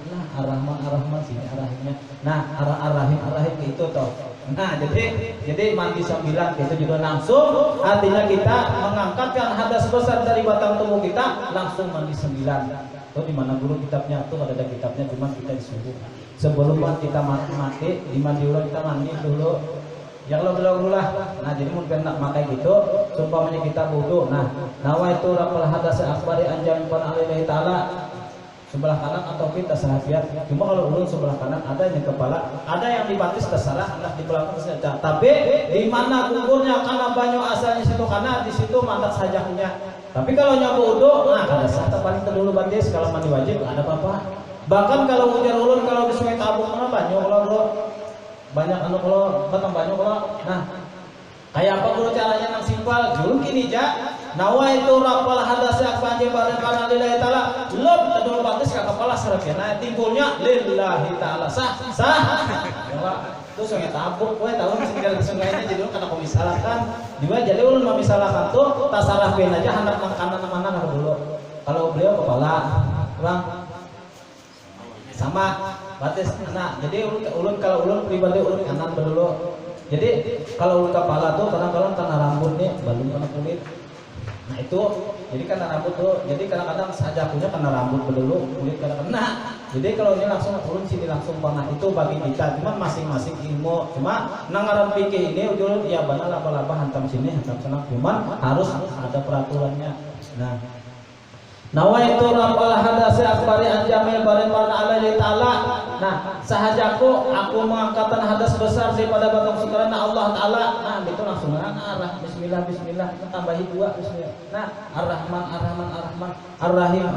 nah ar-rahman sini arahnya nah ar-rahim itu toh. Nah jadi mandi 9 itu juga langsung artinya kita mengangkatkan hadas besar dari batang tubuh kita langsung mandi 9. Itu di mana guru kitabnya tuh ada kitabnya cuma kita disuruh sebelum kita mati di mandi ulang kita mandi dulu yang lo lah. Nah jadi mungkin nak makai gitu sumpamanya kita wudu nah nawaitu rapal hadas akbari anjam pan alillahi ta'ala sebelah kanan atau kita sahabiat. Cuma kalau ulun sebelah kanan ada yang kepala ada yang di batis terserah hendak di belakang saja. Tapi di mana kuburnya karena banyak asalnya situ karena di situ mandat sajakunya. Tapi kalau nyabu wudu nah kada sah paling terdulu batis kalau mandi wajib ada apa-apa. Bahkan kalau ujar ulun kalau di Sungai Tabung mana banyak kalau banyak kalau batang banyak kalau nah kayak apa dulu caranya nang simpel dulu gini ja nawaitu rapal hadasya banjir bareng karena lillahi ta'ala lob tadul batis ka kepala sarapnya nah timbulnya lillahi ta'ala sah ya itu Sungai Tabuk tahu mesti tinggal di sungainya jadi karena kau misalkan juga jadi ulun mau misalkan tuh tasarafin aja hendak makanan mana dulu kalau beliau kepala kurang sama batis nah jadi ulun kalau ulun pribadi ulun kanan dulu. Jadi kalau ulun kepala tuh kadang-kadang karena rambut nih belum kena kulit. Nah itu jadi karena rambut tuh jadi kadang-kadang saja punya karena rambut dulu kulit kadang-kadang. Nah jadi kalau ini langsung ulun sini langsung panah itu bagi kita cuma masing-masing ilmu cuma nangaran pikir ini ulun ya benar laba-laba hantam sini hantam sana cuma harus ada peraturannya. Nah nawaitu rapal hadasya akbari anjamil bareng warna alaihi ta'ala. Nah sahajaku aku mengangkatkan hadas besar daripada batang sukaran Allah Ta'ala. Nah itu langsung arah bismillah tambahi 2 bismillah. Nah ar-rahman ar-rahim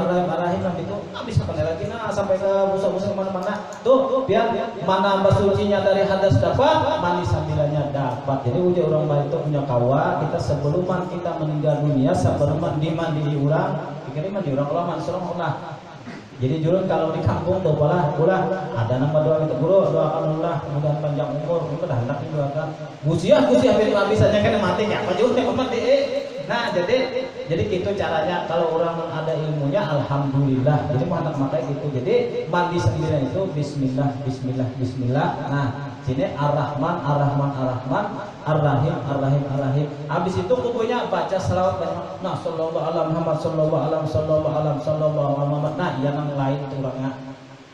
itu habis apa lagi nah sampai ke busa-busa kemana-mana tuh biar mana basucinya dari hadas dapat mandi 9-nya dapat. Jadi ujar orang baik itu punya kawa kita sebelum kita meninggal dunia sebelum mandi orang pikirnya mandi orang ulama serong lah. Jadi jurun kalau di kampung tuh ulah ada nama doa itu guru doakan ulah mudah panjang umur kita hendak doakan gusiah bisa kan mati ya apa jurun yang mati nah jadi gitu caranya kalau orang ada ilmunya alhamdulillah. Jadi mau hendak makai gitu jadi mandi sendirian itu bismillah nah sini ar-rahman ar-rahim habis itu kubunya baca selawat banyak nah sallallahu alaihi Muhammad sallallahu alaihi Muhammad nah yang lain itu orangnya.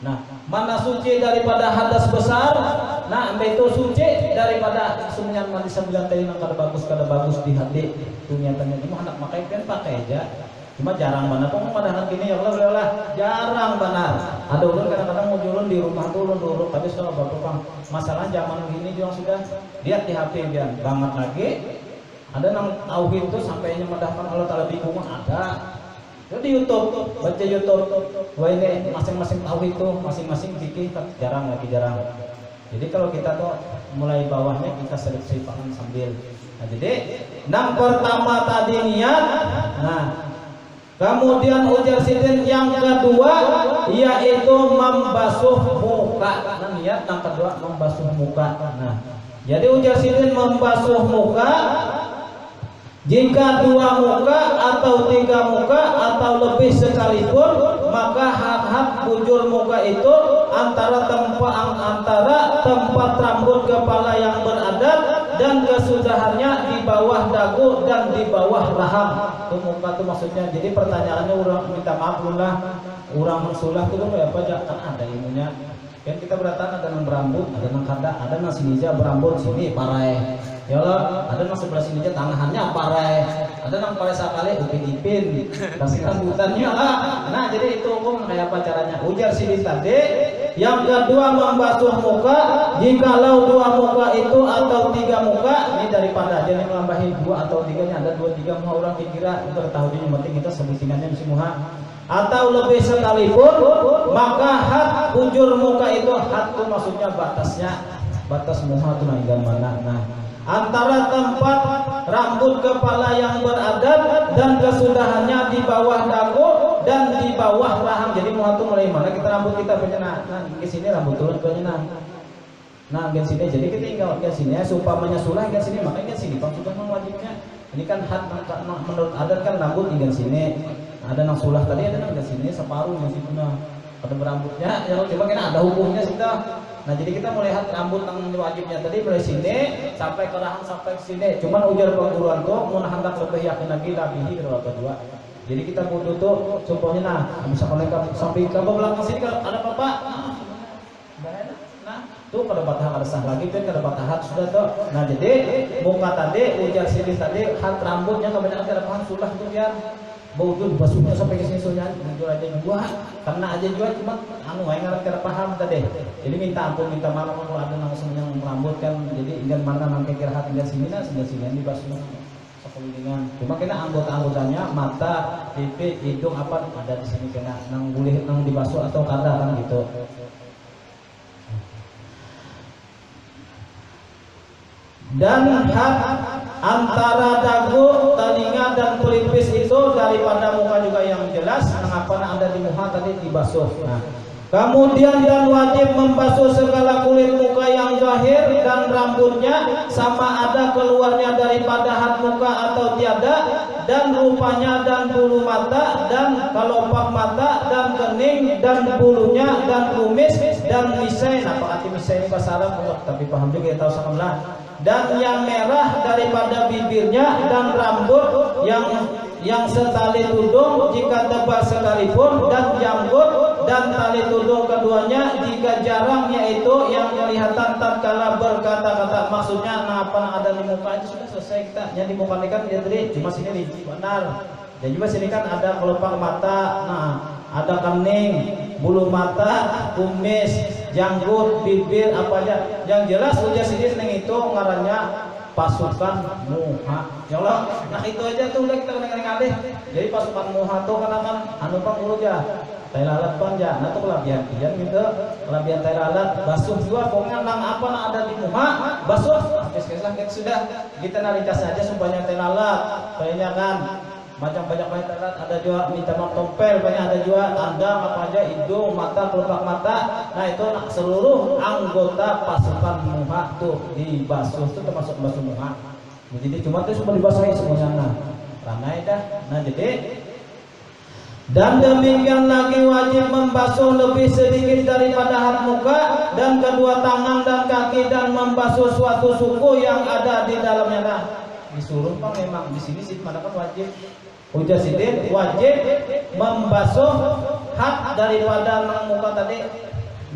Nah mana suci daripada hadas besar nah itu suci daripada semuanya mandi 9 kali nang kada bagus di hati itu nyatanya cuma hendak makai kan pakai aja cuma jarang benar kok padahal gini ya Allah jarang benar ada ulun kadang-kadang mau jualan di rumah tuh ulun tapi setelah bapak masalah zaman gini juga sudah lihat di HP dia banget lagi ada nang tauhid tuh sampainya mendaftar Allah Ta'ala bingung ada itu di YouTube baca YouTube wah ini masing-masing tauhid tuh masing-masing fikih jarang. Jadi kalau kita tuh mulai bawahnya kita seleksi paham sambil nah jadi nang pertama tadi niat nah kemudian ujar sidin yang kedua yaitu membasuh muka. Nah, niat yang kedua membasuh muka. Nah, jadi ujar sidin membasuh muka jika 2 muka atau 3 muka atau lebih sekalipun maka hak-hak bujur muka itu antara tempat rambut kepala yang beradab dan kesudahannya di bawah dagu dan di bawah rahang. Itu muka tuh maksudnya. Jadi pertanyaannya orang minta maaf lah, orang mensulah tuh apa aja kan ada ilmunya. Kan kita beratan ada yang berambut, ada yang kada, ada yang sini aja berambut sini parai. Ya Allah, ada yang sebelah sini aja tangannya parai, ada yang parai sekali upin-ipin, kasih rambutannya lah. Nah jadi itu hukum kayak apa caranya? Ujar sini tadi. Yang kedua membasuh muka, jikalau dua muka itu atau tiga muka, ini daripada aja nih menambahin dua atau tiganya, ada dua tiga muka orang kira itu tahu ini penting kita sebutingannya mesti muha. Atau lebih sekalipun, maka hat bujur muka itu, hat itu maksudnya batasnya, batas muha itu nah mana. Nah antara tempat rambut kepala yang beradab dan kesudahannya di bawah dagu dan di bawah rahang. Jadi muha itu mulai mana kita rambut kita punya nah di sini rambut turun punya nah di sini. Jadi kita tinggal di sini supaya sulah di sini, makanya di sini bang sudah wajibnya. Ini kan hat menurut adat kan rambut di sini. Ada nang sulah tadi, ada nang di sini separuh di situ nah. Ada berambutnya, ya coba kita ada hukumnya kita. Nah jadi kita melihat rambut yang wajibnya tadi dari sini sampai ke rahang sampai ke sini. Cuman ujar perguruan tuh mau hendak lebih yakin lagi labihi kedua. Jadi kita kudu tuh contohnya nah bisa kalau sampai ke belakang sini kalau ada apa-apa. Nah tuh kada batah ada sah lagi kan kada batah hat sudah tuh. Nah jadi muka tadi ujar sini tadi hat rambutnya kebanyakan kada paham sulah tuh biar bau tuh basuhnya sampai ke sini soalnya jujur aja gua karena aja juga cuma anu aing ngarep paham tadi. Jadi minta ampun minta maaf kalau ada langsung yang rambut kan jadi ingin mana mangke kira hati dan sini nah sini dibasuh sekelilingan. Cuma kena anggota-anggotanya mata, pipi, hidung apa ada di sini kena nang boleh nang dibasuh atau kada kan gitu. Dan hat antara dagu, telinga dan pelipis itu daripada muka juga yang jelas. Mengapa ada di muka tadi dibasuh. Nah, kemudian dan wajib membasuh segala kulit muka yang zahir dan rambutnya sama ada keluarnya daripada hat muka atau tiada, dan rupanya dan bulu mata dan kelopak mata dan kening dan bulunya dan kumis dan misai. Nah, arti misai ini bahasa Arab tapi paham juga kita tahu sama dan yang merah daripada bibirnya dan rambut yang setali tudung jika tebal sekalipun dan janggut dan tali tudung keduanya jika jarang, yaitu yang kelihatan tatkala berkata-kata. Maksudnya nah apa ada di muka itu sudah selesai kita. Yang di muka ini kan dia tadi cuma sini benar. Dan juga sini kan ada kelopak mata, nah ada kening, bulu mata, kumis, janggut, bibir, apa aja. Yang jelas ujar sini seneng itu ngarannya pasukan muha. Ya Allah, nah itu aja tuh udah kita kena-kena. Jadi pasukan muha tuh kan anu pang urut ya. Tai lalat panja, nah tuh kelabian gitu. Kelabian tai lalat, basuh juga pokoknya nang apa nang ada di muha, basuh. Kes-kesan sudah kita naricas aja sumpahnya tai lalat. Kayaknya kan macam banyak banget ada juga minta tompel, banyak ada juga tandang apa aja, hidung, mata, kelopak mata. Nah itu seluruh anggota pasukan muha tuh dibasuh, itu termasuk basuh muha. Jadi cuma tuh cuma dibasahi semuanya nah ramai dah. Nah jadi dan demikian lagi wajib membasuh lebih sedikit daripada hat muka dan kedua tangan dan kaki dan membasuh suatu suku yang ada di dalamnya. Nah disuruh pak memang di sini sih mana kan wajib. Ujar sidin wajib membasuh hat daripada nang muka tadi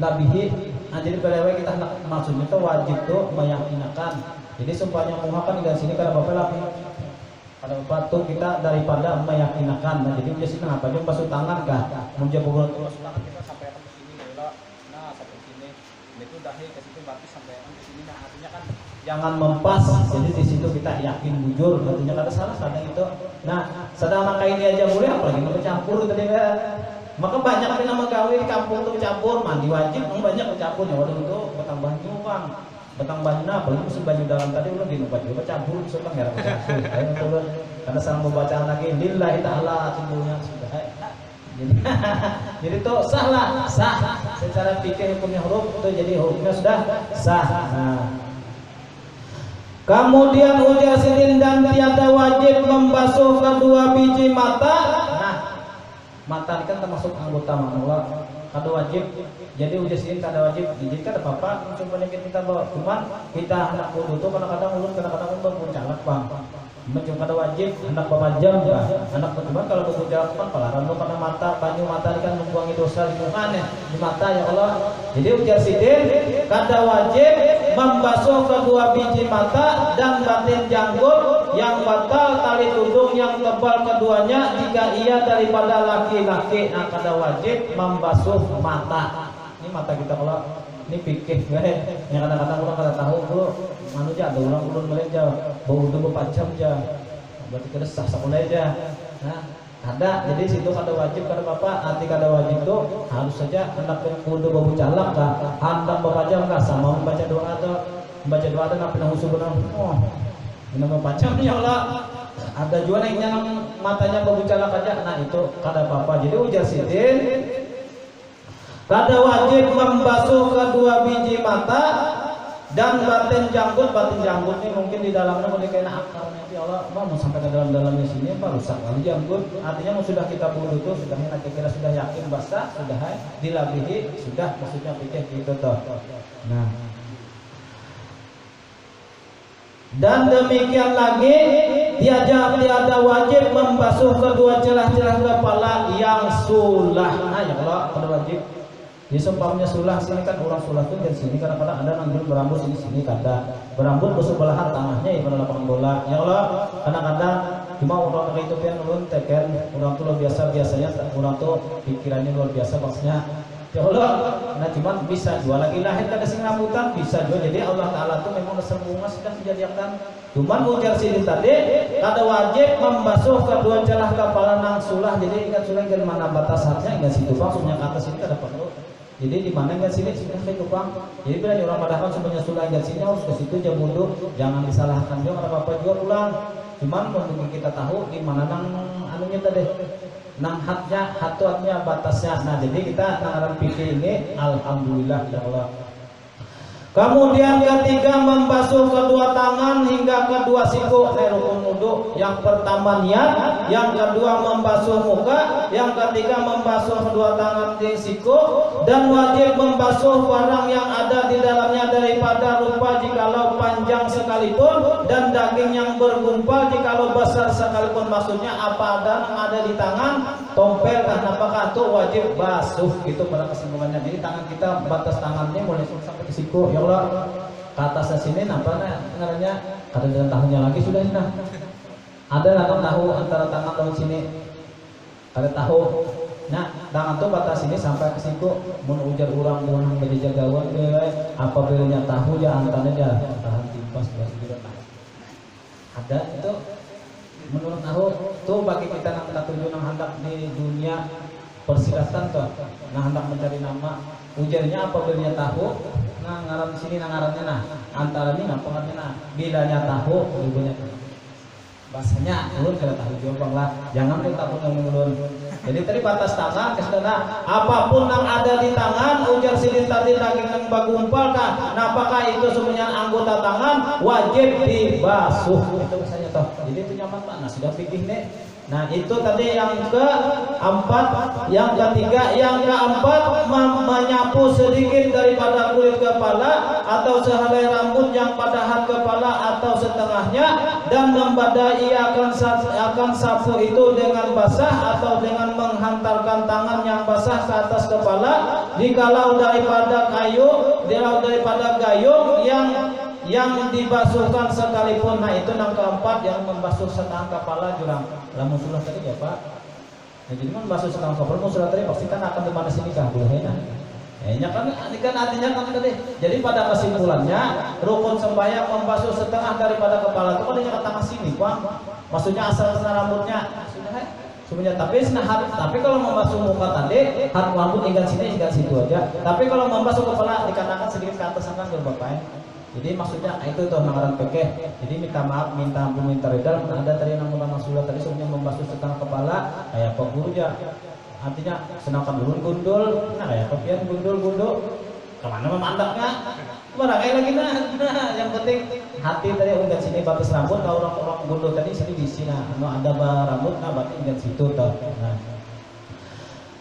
labihi. Nah jadi belewe kita maksudnya itu wajib tuh meyakinkan. Jadi sumpahnya muka kan di sini karena bapak lapih. Pada bapak tuh kita daripada meyakinkan. Nah jadi ujar sidin apa aja basuh tangan kah? Muncul pukul basuh tangan kita sampai ke sini ya. Nah sampai sini. Itu dahi ke situ berarti sampai ke sini. Nah artinya kan jangan mempas. Jadi di situ kita yakin bujur, artinya kada salah kadang itu. Nah, sedang angka ini aja boleh, apalagi mau campur tadi ya. Maka banyak yang nama gawe di kampung tuh campur, mandi wajib, banyak campurnya. Waduh itu betang banyu bang, betang banyu apalagi musim banyu dalam tadi udah gini baju campur, suka nggak campur. Karena sekarang membacaan lagi, lillahi ta'ala timbulnya sudah. Jadi itu sah secara fikih hukumnya huruf itu jadi hukumnya sudah sah. Nah. Kemudian ujar sidin dan tiada wajib membasuh kedua biji mata. Nah, mata ini kan termasuk anggota makhluk. kada wajib. Jadi udah sini kada wajib. Jadi kada apa-apa cuma kita bawa. Cuman kita anak kudu tuh kadang-kadang ulun kadang-kadang ulun puncalak bang. Macam kada wajib hendak berpajam ya. Hendak cuman kalau berpajam kan palaran lu karena mata banyu mata ini kan membuangi dosa lingkungan ya di mata ya Allah. Jadi ujar sidin kada wajib membasuh kedua biji mata dan batin janggut yang batal tali tudung yang tebal keduanya jika ia daripada laki-laki. Nah kada wajib membasuh mata. Ini mata kita kalau ini pikir yang kadang-kadang orang kada tahu bro mana aja ada orang ulun meleja bau itu berpacam aja berarti kada sah sekolah aja. Nah ada jadi situ kada wajib kada apa arti kada wajib tuh harus saja hendak kudu bau calak kah hendak berpacam kah sama membaca doa atau membaca doa dan apa nang usul benang ini berpacam ya Allah. Ada juga yang matanya bau calak aja. Nah itu kada apa-apa. Jadi ujar sidin kada wajib membasuh kedua biji mata dan batin janggut. Batin janggut ini mungkin di dalamnya boleh kena akar nanti Allah mau sampai ke dalam-dalamnya sini apa rusak kali janggut. Artinya sudah kita bunuh itu sudah kira sudah yakin basah sudah dilabihi sudah maksudnya pikir gitu toh. Nah dan demikian lagi tiada wajib membasuh kedua celah-celah kepala yang sulah. Nah ya Allah kada wajib. Di seumpamanya sulah sini kan orang sulah tuh dari sini kadang-kadang ada ngambil berambut sini kada berambut bersebelahan tangannya ya pada lapangan bola ya Allah. Kadang-kadang cuma orang itu pian ulun teken orang tuh luar biasa biasanya orang tuh pikirannya luar biasa maksudnya ya Allah. Nah cuman bisa jual lagi lahir kada sing rambutan bisa jual. Jadi Allah Taala tuh memang sempurna sudah dijadikan. Cuman ujar sini tadi kada wajib membasuh kedua celah kepala nang sulah. Jadi ingat sulah dari mana batas hatnya ingat situ bang sebenarnya kata sini kada perlu. Jadi di mana enggak sini sudah kayak bang. Jadi bila orang padahal sebenarnya sudah enggak sini harus ke situ jam wudhu. Jangan disalahkan juga kada apa-apa juga ulang. Cuman untuk kita tahu di mana nang anunya tadi nang hatnya batasnya. Nah jadi kita nangaran pikir ini alhamdulillah ya Allah. Kemudian ketiga membasuh kedua tangan hingga kedua siku rukun wudu. Yang pertama niat, yang kedua membasuh muka, yang ketiga membasuh kedua tangan di siku dan wajib membasuh barang yang ada di dalamnya daripada rupa jikalau panjang sekalipun dan daging yang bergumpal jikalau besar sekalipun. Maksudnya apa ada di tangan tompel apakah itu wajib basuh gitu pada kesimpulannya. Jadi tangan kita batas tangannya mulai sampai ke siku ya Allah. Ke atasnya sini apa namanya kada dalam tahunnya lagi sudah ini nah. Ada atau tahu antara tangan tahun sini kada tahu. Nah tangan tuh batas sini sampai ke siku mun ujar urang mun bejaga gawan apabila tahu ya antaranya dia tahan timpas begitu. Ada itu menurut aku tuh bagi kita yang tujuan yang hendak di dunia persilatan tuh nah hendak mencari nama ujarnya apabila tahu nah ngaran di sini nah ngarannya nah antara ini nah pengertian nah bilanya tahu ibunya bahasanya ulun kada tahu juga lah jangan kita pun ulun. Jadi tadi batas tangan kesana apapun yang ada di tangan ujar sini tadi daging yang bagumpal kah nah apakah itu semuanya anggota tangan wajib dibasuh itu misalnya toh. Jadi itu nyaman mana sudah fikih nih. Nah itu tadi yang keempat. Yang ketiga, yang keempat menyapu sedikit daripada kulit kepala atau sehelai rambut yang pada hat kepala atau setengahnya dan membadai akan sapu itu dengan basah atau dengan menghantarkan tangan yang basah ke atas kepala jikalau daripada gayung yang dibasuhkan sekalipun. Nah itu yang keempat yang membasuh setengah kepala jurang lamun sulah tadi ya Pak. Nah, jadi membasuh setengah kepala sulah tadi pasti kan akan kemana sini kah bolehnya. Ya kan artinya kan tadi. Jadi pada kesimpulannya rukun sembahyang membasuh setengah daripada kepala itu kan hanya ke tangan sini Pak. Maksudnya asal kena rambutnya sebenarnya tapi kalau membasuh muka tadi hat rambut hingga sini hingga situ aja. Tapi kalau membasuh kepala dikarenakan sedikit ke atas kan berbapak. Jadi maksudnya itu tuh nangaran pekeh. Jadi minta maaf, minta ampun, minta redal. Ada tadi yang ulama sudah tadi sebenarnya membasuh setengah kepala kayak apa aja. Artinya senangkan ulun gundul, nah kayak kopian gundul kemana memandangnya barangkali lagi nah yang penting hati tadi unggat sini batas rambut kalau orang gundul tadi sini di sini nah ada rambut nah berarti unggat situ tuh. Nah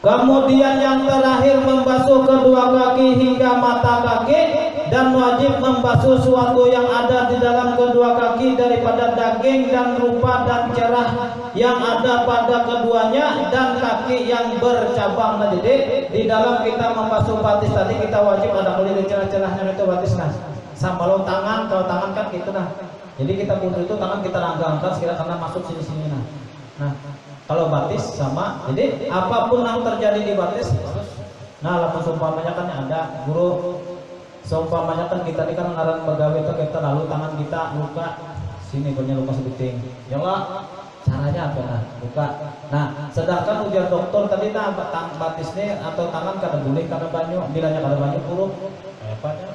Kemudian yang terakhir membasuh kedua kaki hingga mata kaki, dan wajib membasuh sesuatu yang ada di dalam kedua kaki daripada daging dan rupa dan cerah yang ada pada keduanya dan kaki yang bercabang. Nah, jadi di dalam kita membasuh batis tadi kita wajib ada kulit celah-celahnya itu batis. Nah, sama lo tangan, kalau tangan kan gitu nah. Jadi kita butuh itu tangan kita ranggangkan sekira karena masuk sini-sini nah. Nah, kalau batis sama, jadi apapun yang terjadi di batis, nah lalu seumpamanya kan ada guru, seumpamanya kan kita ini kan ngaran pegawai itu kita lalu tangan kita luka sini punya luka sebeting, ya lah caranya apa nah luka. Nah sedangkan ujar dokter tadi nah batisnya atau tangan kada boleh kada banyu, bilanya kada banyu buruk.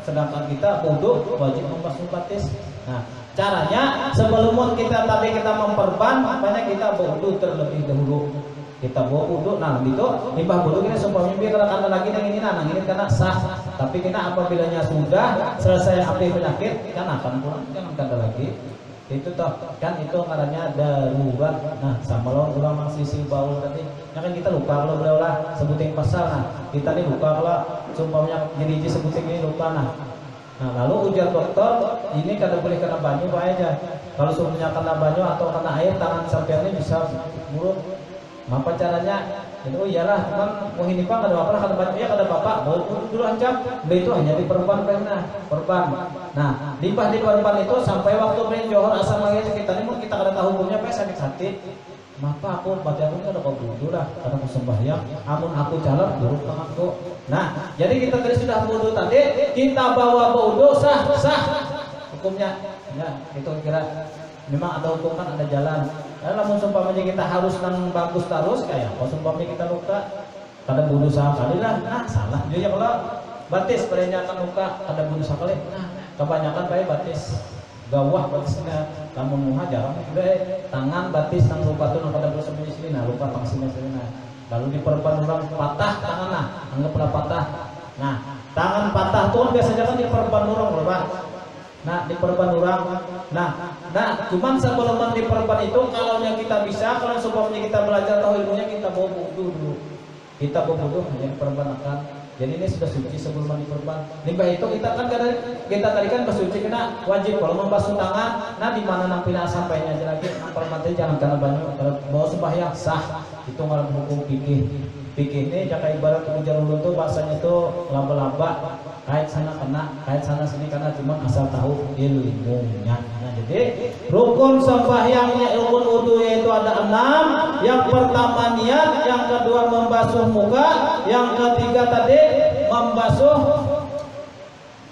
Sedangkan kita wudu wajib membasuh batis. Nah caranya sebelum kita memperban, makanya kita berwudu terlebih dahulu. Kita bawa wudu, nah gitu limbah wudu kita sumpahnya biar kada lagi nang ini karena sah. Tapi kita apabila sudah selesai api penyakit kan akan pulang, jangan kada lagi. Itu toh kan itu karena darurat. Nah sama lo ulang sisi bau tadi ya kan kita luka kalau berulah sebutin pasal. Nah kita nih luka kalau sumpahnya jadi sebutin ini luka. Nah lalu ujar dokter ini kada boleh kena banyu pak aja. Kalau sumpahnya kena banyu atau kena air tangan sampai ini bisa buruk. Apa caranya? Oh iyalah, cuman mau ini pak kada apa-apa kada banyu ya kada apa-apa. Mau dulu ancam, itu hanya diperban karena perban. Nah, limpah di perban itu sampai waktu main johor asal lagi kita ini kita kada tahu hukumnya pak sakit hati. Maka aku baca aku kada kau wudu lah, kada mau sembahyang. Amun aku jalan buruk tanganku. Nah, jadi kita tadi sudah wudu tadi, kita bawa wudu sah hukumnya. Ya, itu kira memang ada hukum kan ada jalan. Namun seumpamanya kita harus nang bagus terus kayak kalau seumpamanya kita luka kada bunuh sekali lah, nah salah dia kalau batis padanya akan luka kada bunuh sekali. Nah kebanyakan baik batis gawah batisnya kamu muha jarang udah tangan batis nang luka tuh nang kada bunuh sampai sini nah luka tang sini nah lalu diperban orang patah tangan nah anggaplah patah. Nah tangan patah tuh biasanya kan diperban orang loh pak. Nah diperban orang. Nah cuman sebelum diperban itu kalau kita bisa, kalau sebelumnya kita belajar tahu ilmunya kita bawa wudu dulu. Kita bawa wudu hanya diperban akan. Jadi ini sudah suci sebelum diperban. Limbah itu kita kan kita tadi kan bersuci kena wajib kalau membasuh tangan. Nah di mana nang pina sampainya aja lagi. Nang perban jangan kena banyu. Kalau bawa sembahyang sah. Itu malah hukum fikih. Fikih ini jaka ibarat ujar ulu tuh bahasanya tuh laba-laba. Kait sana kena, kait sana sini karena cuma asal tahu ilmunya. Nah jadi rukun sembahyangnya rukun wudu itu ada 6. Yang pertama niat, yang kedua membasuh muka, yang ketiga tadi membasuh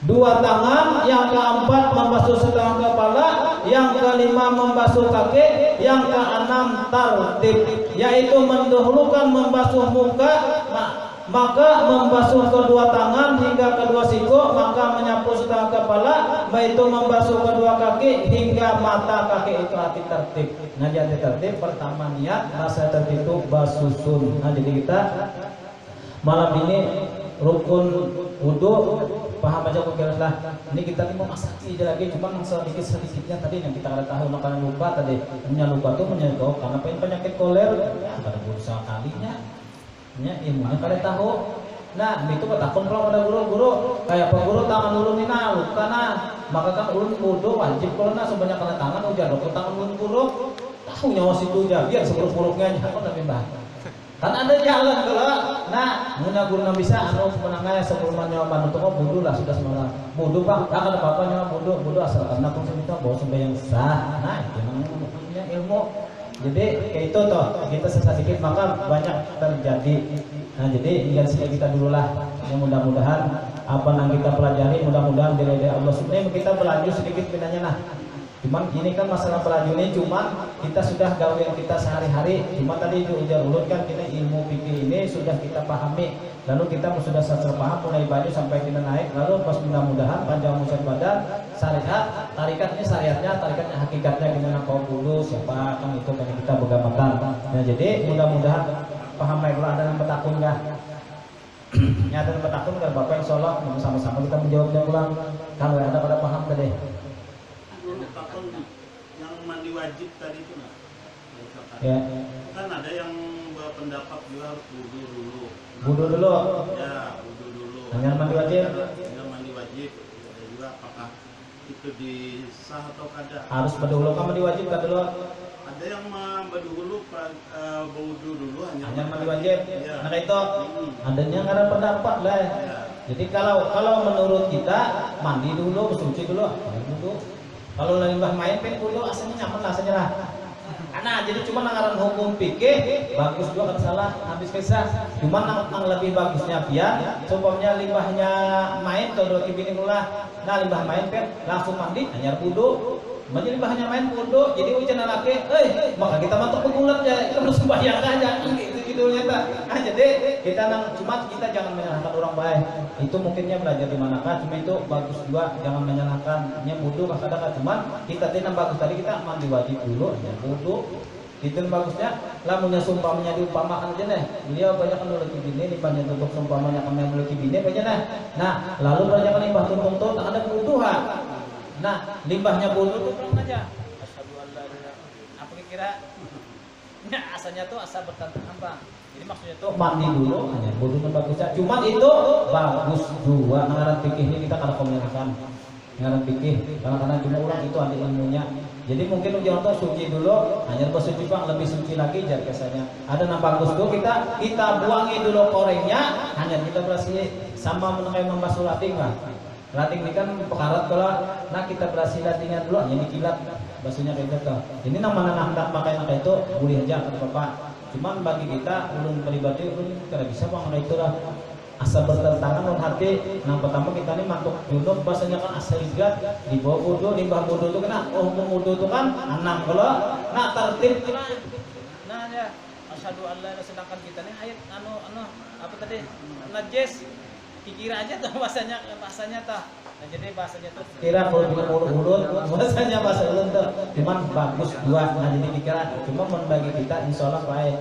dua tangan, yang keempat membasuh setengah kepala, yang kelima membasuh kaki, yang keenam tartib, yaitu mendahulukan membasuh muka, maka membasuh kedua tangan hingga kedua siku, maka menyapu setengah kepala, yaitu membasuh kedua kaki hingga mata kaki. Itu hati tertib. Nah jadi tertib pertama niat, rasa tertib itu basusun. Nah jadi kita malam ini rukun wudu paham aja kok kira lah. Ini kita mau masaki aja lagi, cuma sedikitnya tadi yang kita ada tahu karena lupa tadi. Punya lupa tuh menyebabkan karena penyakit koler, ya kada berusaha kalinya. Ya, ilmunya kada tahu. Nah, itu takut kalau ada guru-guru kayak apa guru tangan ulun ini luka nah. Maka kan ulun wudu wajib kalau nah sebanyak kena tangan ujar dokter tangan ulun buruk. Tahu nyawa situ aja biar seburuk-buruknya aja kan lebih baik. Kan ada jalan kalau nah muna guru bisa anu sebenarnya sebelum nyawa bantu kok wudu lah sudah semula. Wudu Pak, tak ada apa-apa nyawa wudu asal karena pun kita bawa sembahyang sah. Nah, itu namanya ilmu. Jadi kayak itu toh kita sedikit maka banyak terjadi. Nah jadi tinggal sini kita dulu lah. Yang mudah-mudahan apa yang kita pelajari mudah-mudahan dari Allah sebenarnya kita berlanjut sedikit pinanya nah. Cuman ini kan masalah pelajur ini cuman kita sudah gawe kita sehari-hari. Cuma tadi ujar ulut kan kita ilmu fikih ini sudah kita pahami. Lalu kita sudah paham mulai baju sampai kita naik. Lalu pas mudah-mudahan panjang musyad badan syariat tarikatnya syariatnya tarikatnya hakikatnya gimana kau dulu siapa kan itu kan kita begamakan. Nah jadi mudah-mudahan paham baik. Kalau ada yang bertakun nggak? Nyata yang bertakun nggak bapak yang sholat sama-sama kita menjawabnya pulang. Kalau ada pada paham tadi. Yang mandi wajib tadi itu nggak? Ya. Kan ada yang berpendapat juga harus wudu dulu. Wudu dulu. Ya, wudu dulu. Hanya mandi wajib. Hanya mandi wajib. Ada juga apakah itu disah atau kada? Harus berdahulu kan mandi wajib kan dulu. Ada yang berdahulu wudu dulu Hanya mandi wajib. Ya. Nah itu adanya nggak ada pendapat lah. Ya. Jadi kalau menurut kita mandi dulu, bersuci dulu, dulu. Kalau limbah main kan dulu asalnya nyaman lah asalnya lah. Nah jadi cuma nangaran hukum fikih bagus juga kan salah habis kisah. Cuma yang lebih bagusnya biar seumpamanya limbahnya main kalau bini ulah. Nah limbah main kan langsung mandi hanya wudu. Menjadi bahannya main wudu, jadi hujan laki, maka kita mantuk pegulat ya, kita harus sembahyang aja, gitu nyata. Nah jadi kita cuma kita jangan menyalahkan orang baik. Itu mungkinnya belajar di manakah, cuma itu bagus juga, jangan menyalahkannya wudu kadang-kadang. Cuman kita tidak bagus tadi kita mandi wajib dulu, ya wudu. Itu bagusnya, lamunnya sumpamanya diumpamakan aja nih. Beliau banyak kan memiliki bini, limbahnya untuk sumpamanya kami memiliki bini banyak nih. Nah lalu banyak kan limbah tuntung tuh tak ada kebutuhan. Nah, limbahnya bodoh tuh pulang aja. Asyhadu an la ilaha illallah. Apa kira? Nah, asalnya tuh asa bertentang apa? Jadi maksudnya tuh mandi dulu hanya bodoh kan bagusnya. Cuman itu bagus juga. Ngaran fikih ini kita kada komentarkan. Ngaran fikih karena cuma orang itu ada ilmunya. Jadi mungkin ujian tuh suci dulu, hanya bersuci bang lebih suci lagi jar kesannya. Ada yang bagus tuh kita buangi dulu korengnya, hanya kita bersih sama menekai membasuh lating lah. Lating ini kan pekarat kalau kita berhasil latingnya dulu hanya dikilat basuhnya kayak gitu. Ini namanya hendak pakai itu boleh aja kata bapak. Cuman bagi kita ulun pribadi ulun tidak bisa bang itu lah asa bertentangan dengan hati. Yang pertama kita ini mantuk junub bahasanya kan asa ligat di bawah wudu limbah wudu itu kena hukum wudu itu kan 6 kalau tertib nah ya asyhadu an la ilaha illallah sedangkan kita ini ayat anu apa tadi najis dikira aja tuh bahasanya tuh. Nah jadi bahasanya tuh kira kalau mulut bahasanya bahasa ulun tuh cuman bagus dua. Nah jadi dikira cuma membagi kita insyaallah baik.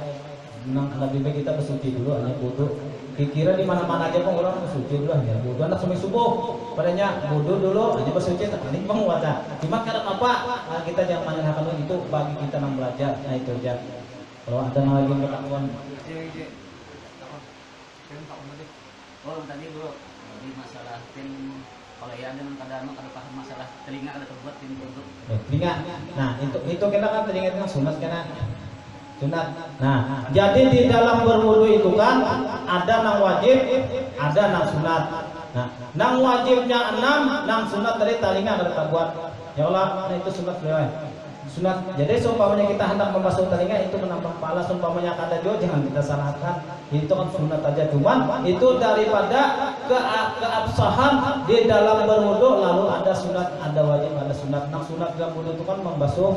Lebih baik kita bersuci dulu hanya wudu. Dikira di mana-mana aja pun orang bersuci dulu hanya wudu anak sampai subuh. Padanya wudu dulu hanya bersuci tak paling bang wadah. Cuma kadang apa kita jangan menyalahkan itu bagi kita yang belajar. Nah itu aja. Kalau ada lagi ketahuan oh tadi bro di masalah tim kalau ya ada kadang ada paham masalah telinga ada terbuat tim untuk telinga. Nah itu kita kan telinga itu sunat kena sunat. Nah jadi di dalam berwudu itu kan ada nang wajib ada nang sunat. Nah nang wajibnya 6 nang sunat dari telinga ada terbuat ya Allah. Nah itu sunat beliau sunat. Jadi seumpamanya kita hendak membasuh telinga itu menambah pahala. Seumpamanya kada juga jangan kita salahkan. Itu kan sunat aja. Cuman itu daripada keabsahan di dalam berwudu lalu ada sunat, ada wajib, ada sunat. Nah sunat dalam wudu itu kan membasuh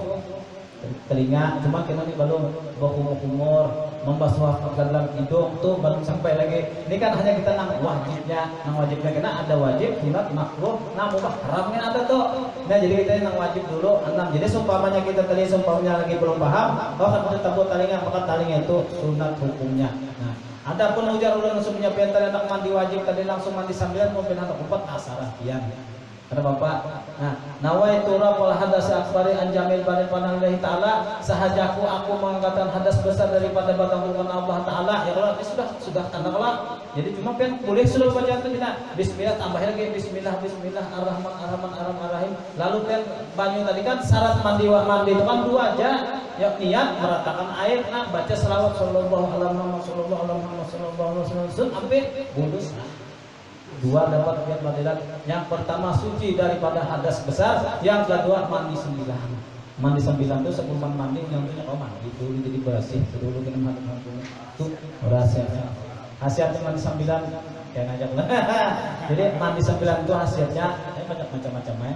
telinga. Cuma kita nih belum berkumur-kumur membasuh dalam hidung tuh belum sampai lagi. Ini kan hanya kita nang wajibnya kena ada wajib, sunat, makruh, nah mubah haramnya ada tuh. Nah jadi kita nang wajib dulu 6. Jadi seumpamanya kita tadi seumpamanya lagi belum paham, kalau kan kita tabut telinga maka telinga itu sunat hukumnya. Nah adapun ujar ulang langsung menyampaikan tadi anak mandi wajib tadi langsung mandi sambilan mau pindah ke 4 asarah pian. Karena bapak, nah nawaitu wal hadas akbari anjamil bani panallahi taala sahajaku aku mengangkatkan hadas besar daripada batang turunan Allah taala. Ya Allah sudah tanda kalau jadi cuma kan boleh sudah baca itu kita bismillah tambah lagi bismillah ar-rahim. Lalu kan banyu tadi kan syarat mandi itu kan 2 aja. Ya niat meratakan air nah baca selawat sallallahu alaihi wasallam sampai wudu. 2 dapat biar fadilat. Yang pertama suci daripada hadas besar, yang kedua mandi 9. Mandi 9 itu sebelum mandi nyontohnya mandi dulu jadi bersih dulu kena mandi itu rahasianya. Khasiatnya mandi 9 kayak ngajak lah. Jadi mandi 9 itu khasiatnya banyak macam-macam ya.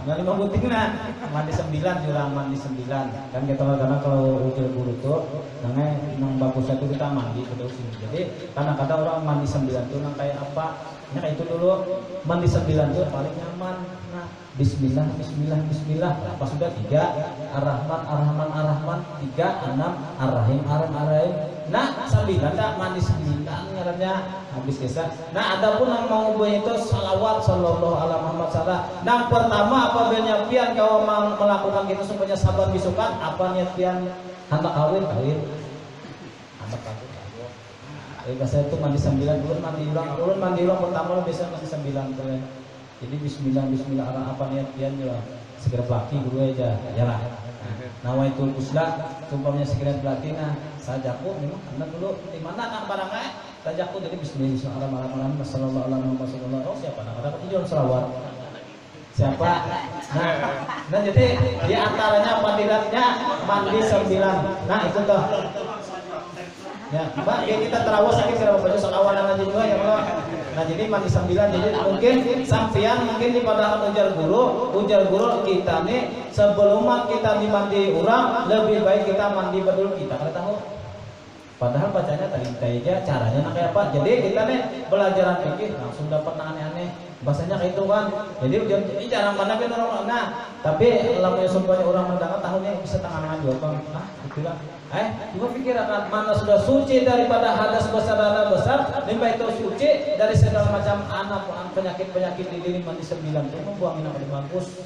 Nggak 5 buting nah mandi 9 jurang mandi 9 kan kita karena kalau ujul bulu tuh namanya yang bagusnya itu kita mandi terus. Jadi kadang-kadang orang mandi 9 tuh kayak apa Nah itu dulu mandi 9 itu paling nyaman. Nah Bismillah, Bismillah, Bismillah. Pas sudah 3 Ar-Rahman, Ar-Rahman, Ar-Rahman 3, 6 Ar-Rahim, Ar-Rahim. Nah 9 tak mandi 9 ngarannya habis kisah. Nah adapun yang mau ubah itu salawat sallallahu alaihi Muhammad sallallahu. Nah pertama apabila pian kau melakukan gitu supaya sabar bisukan apa niat pian hendak kawin kawin. Hendak kawin. Bahasa itu mandi 9 ulun mandi ulang pertama lo biasa masih 9 tuh. Jadi Bismillah Bismillah apa niat pian juga segera pelaki dulu aja ya lah. Nawaitul usla umpamanya segera pelaki nah sajaku memang anda dulu di mana kan barangnya sajaku jadi Bismillahirrahmanirrahim sallallahu alaihi wasallam. Oh siapa nama ada tujuan selawat siapa nah jadi di antaranya fadilatnya mandi 9. Nah itu tuh ya mbak ya kita terawih sakit kira baca sekawanan aja juga ya mbak. Nah jadi mandi 9 jadi mungkin sampean mungkin di pada ujar guru kita nih sebelum kita dimandi orang lebih baik kita mandi betul kita kada tahu. Padahal bacanya tadi aja caranya kayak apa. Jadi kita nih belajaran fikih langsung dapat aneh-aneh bahasanya kayak itu kan. Jadi ujian ini jarang mana kan orang. Nah tapi lamanya sumpahnya orang mendengar tahunnya bisa tangan juga bang. Ah itulah. Cuma pikiran mana sudah suci daripada hadas besar dan besar, limbah itu suci dari segala macam anak penyakit di diri mandi 9 itu membuangin apa bagus.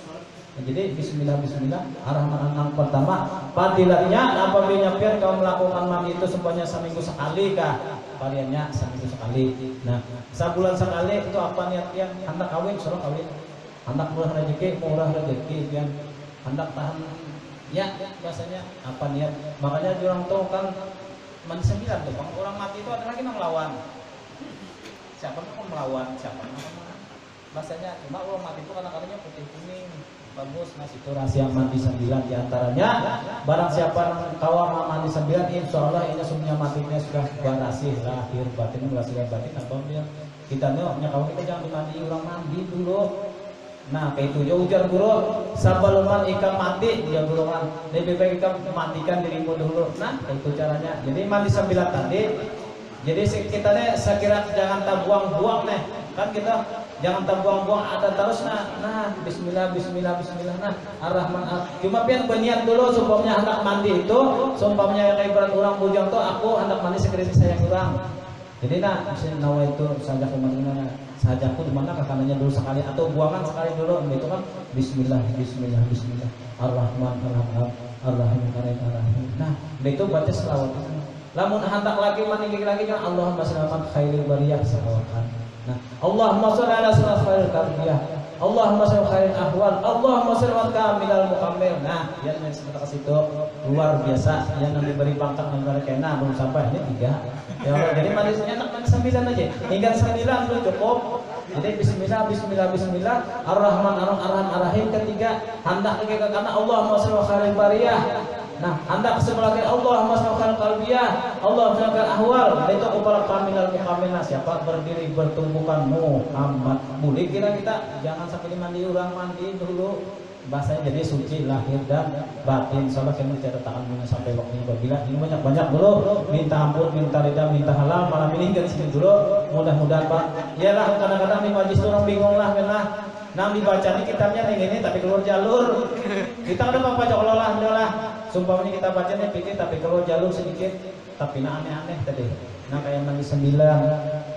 Nah, jadi Bismillah Bismillah Ar-Rahman pertama fadilatnya apabila pian kau melakukan mandi itu sebanyak seminggu sekali kah? Variannya seminggu sekali. Nah sebulan sekali itu apa niat pian? Hendak kawin suruh kawin. Hendak murah rezeki pian. Hendak tahan ya biasanya apa niat makanya orang tahu kan mandi 9 tuh bang orang mati itu ada lagi yang melawan siapa yang melawan siapa bahasanya cuma orang mati itu kadang-kadangnya putih kuning bagus. Nah itu rahasia mandi 9 diantaranya barang siapa kawam mandi 9 insya Allah ini semuanya matinya sudah berhasil lahir batin berhasil batin apa dia kita nih kalau kita jangan dimandi orang mandi dulu. Nah kayak itu ya ujar guru sabaluman ikan mati dia guru kan lebih baik ikan matikan dirimu dulu. Nah itu caranya jadi mandi 9 tadi jadi kita nih saya kira jangan buang-buang nih kan kita jangan buang-buang ada terus nah Bismillah Bismillah Bismillah nah Ar-Rahman cuma pian berniat dulu sumpahnya hendak mandi itu sumpahnya kayak ibarat orang bujang tuh aku hendak mandi segera sayang orang jadi nah misalnya nawa itu saja kemana sajaku di mana kakanannya dulu sekali atau buangan sekali dulu itu kan Bismillah Bismillah Bismillah Ar-Rahman Ar-Rahman Ar-Rahim Ar-Rahim. Nah itu baca selawat. Lamun hendak lagi maninggi lagi kan Allahumma shalli khairil bariyah selawatan. Nah Allahumma shalli ala sayyidina khairil kariyah Allahumma shalli khairil ahwal Allahumma shalli wa kamilal mukammil. Nah yang sebentar ke situ luar biasa yang diberi pangkat negara kena belum sampai ini 3 ya Allah, jadi manisnya enak 9 aja hingga 9 belum cukup. Jadi Bismillah Bismillah Bismillah Ar-Rahman Ar-Rahim Ar-Rahim ketiga hendak ke karena Allahumma shalli khairil bariyah. Nah hendak sebelah kiri Allahumma shalli khairil qalbiyah Allahumma shalli ahwal itu kepala kamilal mukamilna siapa berdiri bertumpukan Muhammad boleh kira kita jangan sampai mandi orang mandi dulu bahasanya jadi suci lahir dan batin. Salah kami tidak tahan sampai waktunya apabila ini banyak dulu minta ampun minta ridha minta halal malam ini dari sini dulu mudah-mudahan Pak iyalah kadang-kadang di majlis orang bingung lah karena nang dibaca nih kitabnya ini tapi keluar jalur kita ada apa aja kalau lah sumpah ini kita baca nih pikir tapi keluar jalur sedikit tapi aneh-aneh tadi nah kayak mandi 9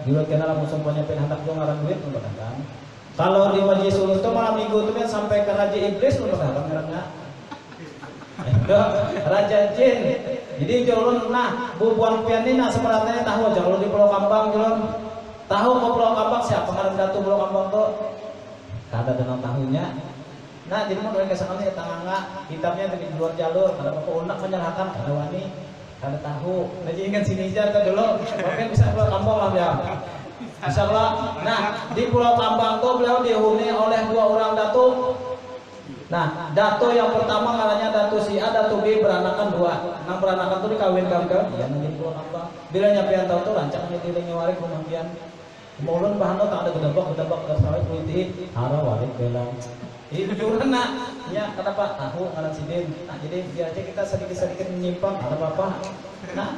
dulu kenal langsung sumpahnya pengen hendak dong ngarang duit kan. Kalau di Majlis Ulu itu malam minggu itu kan sampai ke Raja Iblis loh kan ngarangnya. Raja Jin. Jadi jalur nah bubuan pian ini nah sebenarnya tahu jalur di Pulau Kambang jalur. Tahu ke Pulau Kambang siapa ngarang datu Pulau Kambang tuh? Kada dengar tahunya. Nah jadi mau mereka sekali tangga kitabnya di luar jalur ada apa unak menyalahkan kada wani kada tahu. Nah jadi kan sini aja dulu. Mungkin bisa Pulau Kambang lah ya. Insyaallah. Nah, di Pulau Kambang tuh beliau dihuni oleh 2 orang datuk. Nah, datuk yang pertama namanya datuk si A, datuk B beranakan 2. Nah, beranakan tuh dikawinkan ke dia di Pulau Kambang. Bila nyampean tahu tuh rancak ngidiling warik kemudian mulun bahan tak ada gedebak ke sawit putih hara warik belang. Itu jurna ya kenapa tahu ngaran sidin. Nah, jadi biar aja kita sedikit-sedikit menyimpang ada apa-apa. Nah,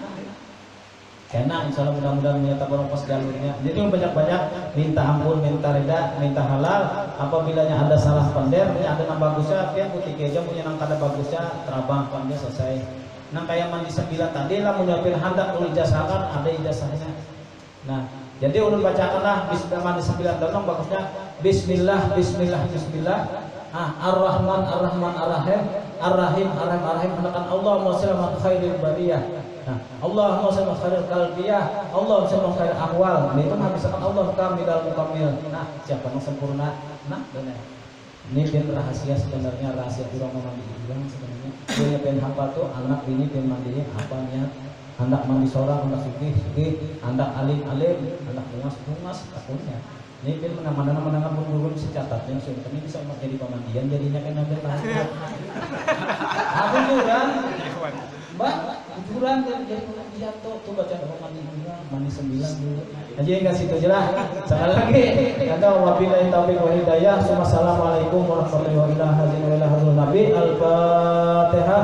Karena insya Allah mudah-mudahan menyatakan pas jalurnya. Jadi banyak-banyak minta ampun, minta reda, minta halal. Apabila ada salah pandai, ada yang bagusnya, dia putih aja punya nang kada bagusnya, terabang pandai selesai. Nang kayak mandi 9 tadi lah menyiapin handak ulun ijazahkan, ada ijazahnya. Nah, jadi ulun bacakanlah bismillah mandi 9 tahun bagusnya Bismillah, Bismillah, Bismillah. Ar-Rahman, Ar-Rahman, Ar-Rahim, Ar-Rahim, Ar-Rahim, Ar-Rahim. Menekan Allahumma shalli ala khairil bariyah. Nah, Allahumma shalli ala khairil qalbiyah. Allahumma shalli ala khairil ahwal. Itu misalkan Allah kamilal mukamil. Nah, siapa yang sempurna? Nah, benar. Ini pin rahasia sebenarnya, rahasia kurang mandi bilang sebenarnya. Dia pin hafal tuh anak ini pin mandi apa niat? Hendak mandi seorang, hendak suki, hendak alim, hendak bungas, akunnya. Ini pin mana-mana pun secatat yang sudah ini bisa jadi pemandian jadinya kan ada rahasia. Aku juga, Mbak, juran jadi jatuh tuh baca doa mandi 9 dulu. Aja enggak situ aja lah. Sekali lagi, kata wabillahi taufiq wal hidayah. Assalamualaikum warahmatullahi wabarakatuh. Al-Fatihah.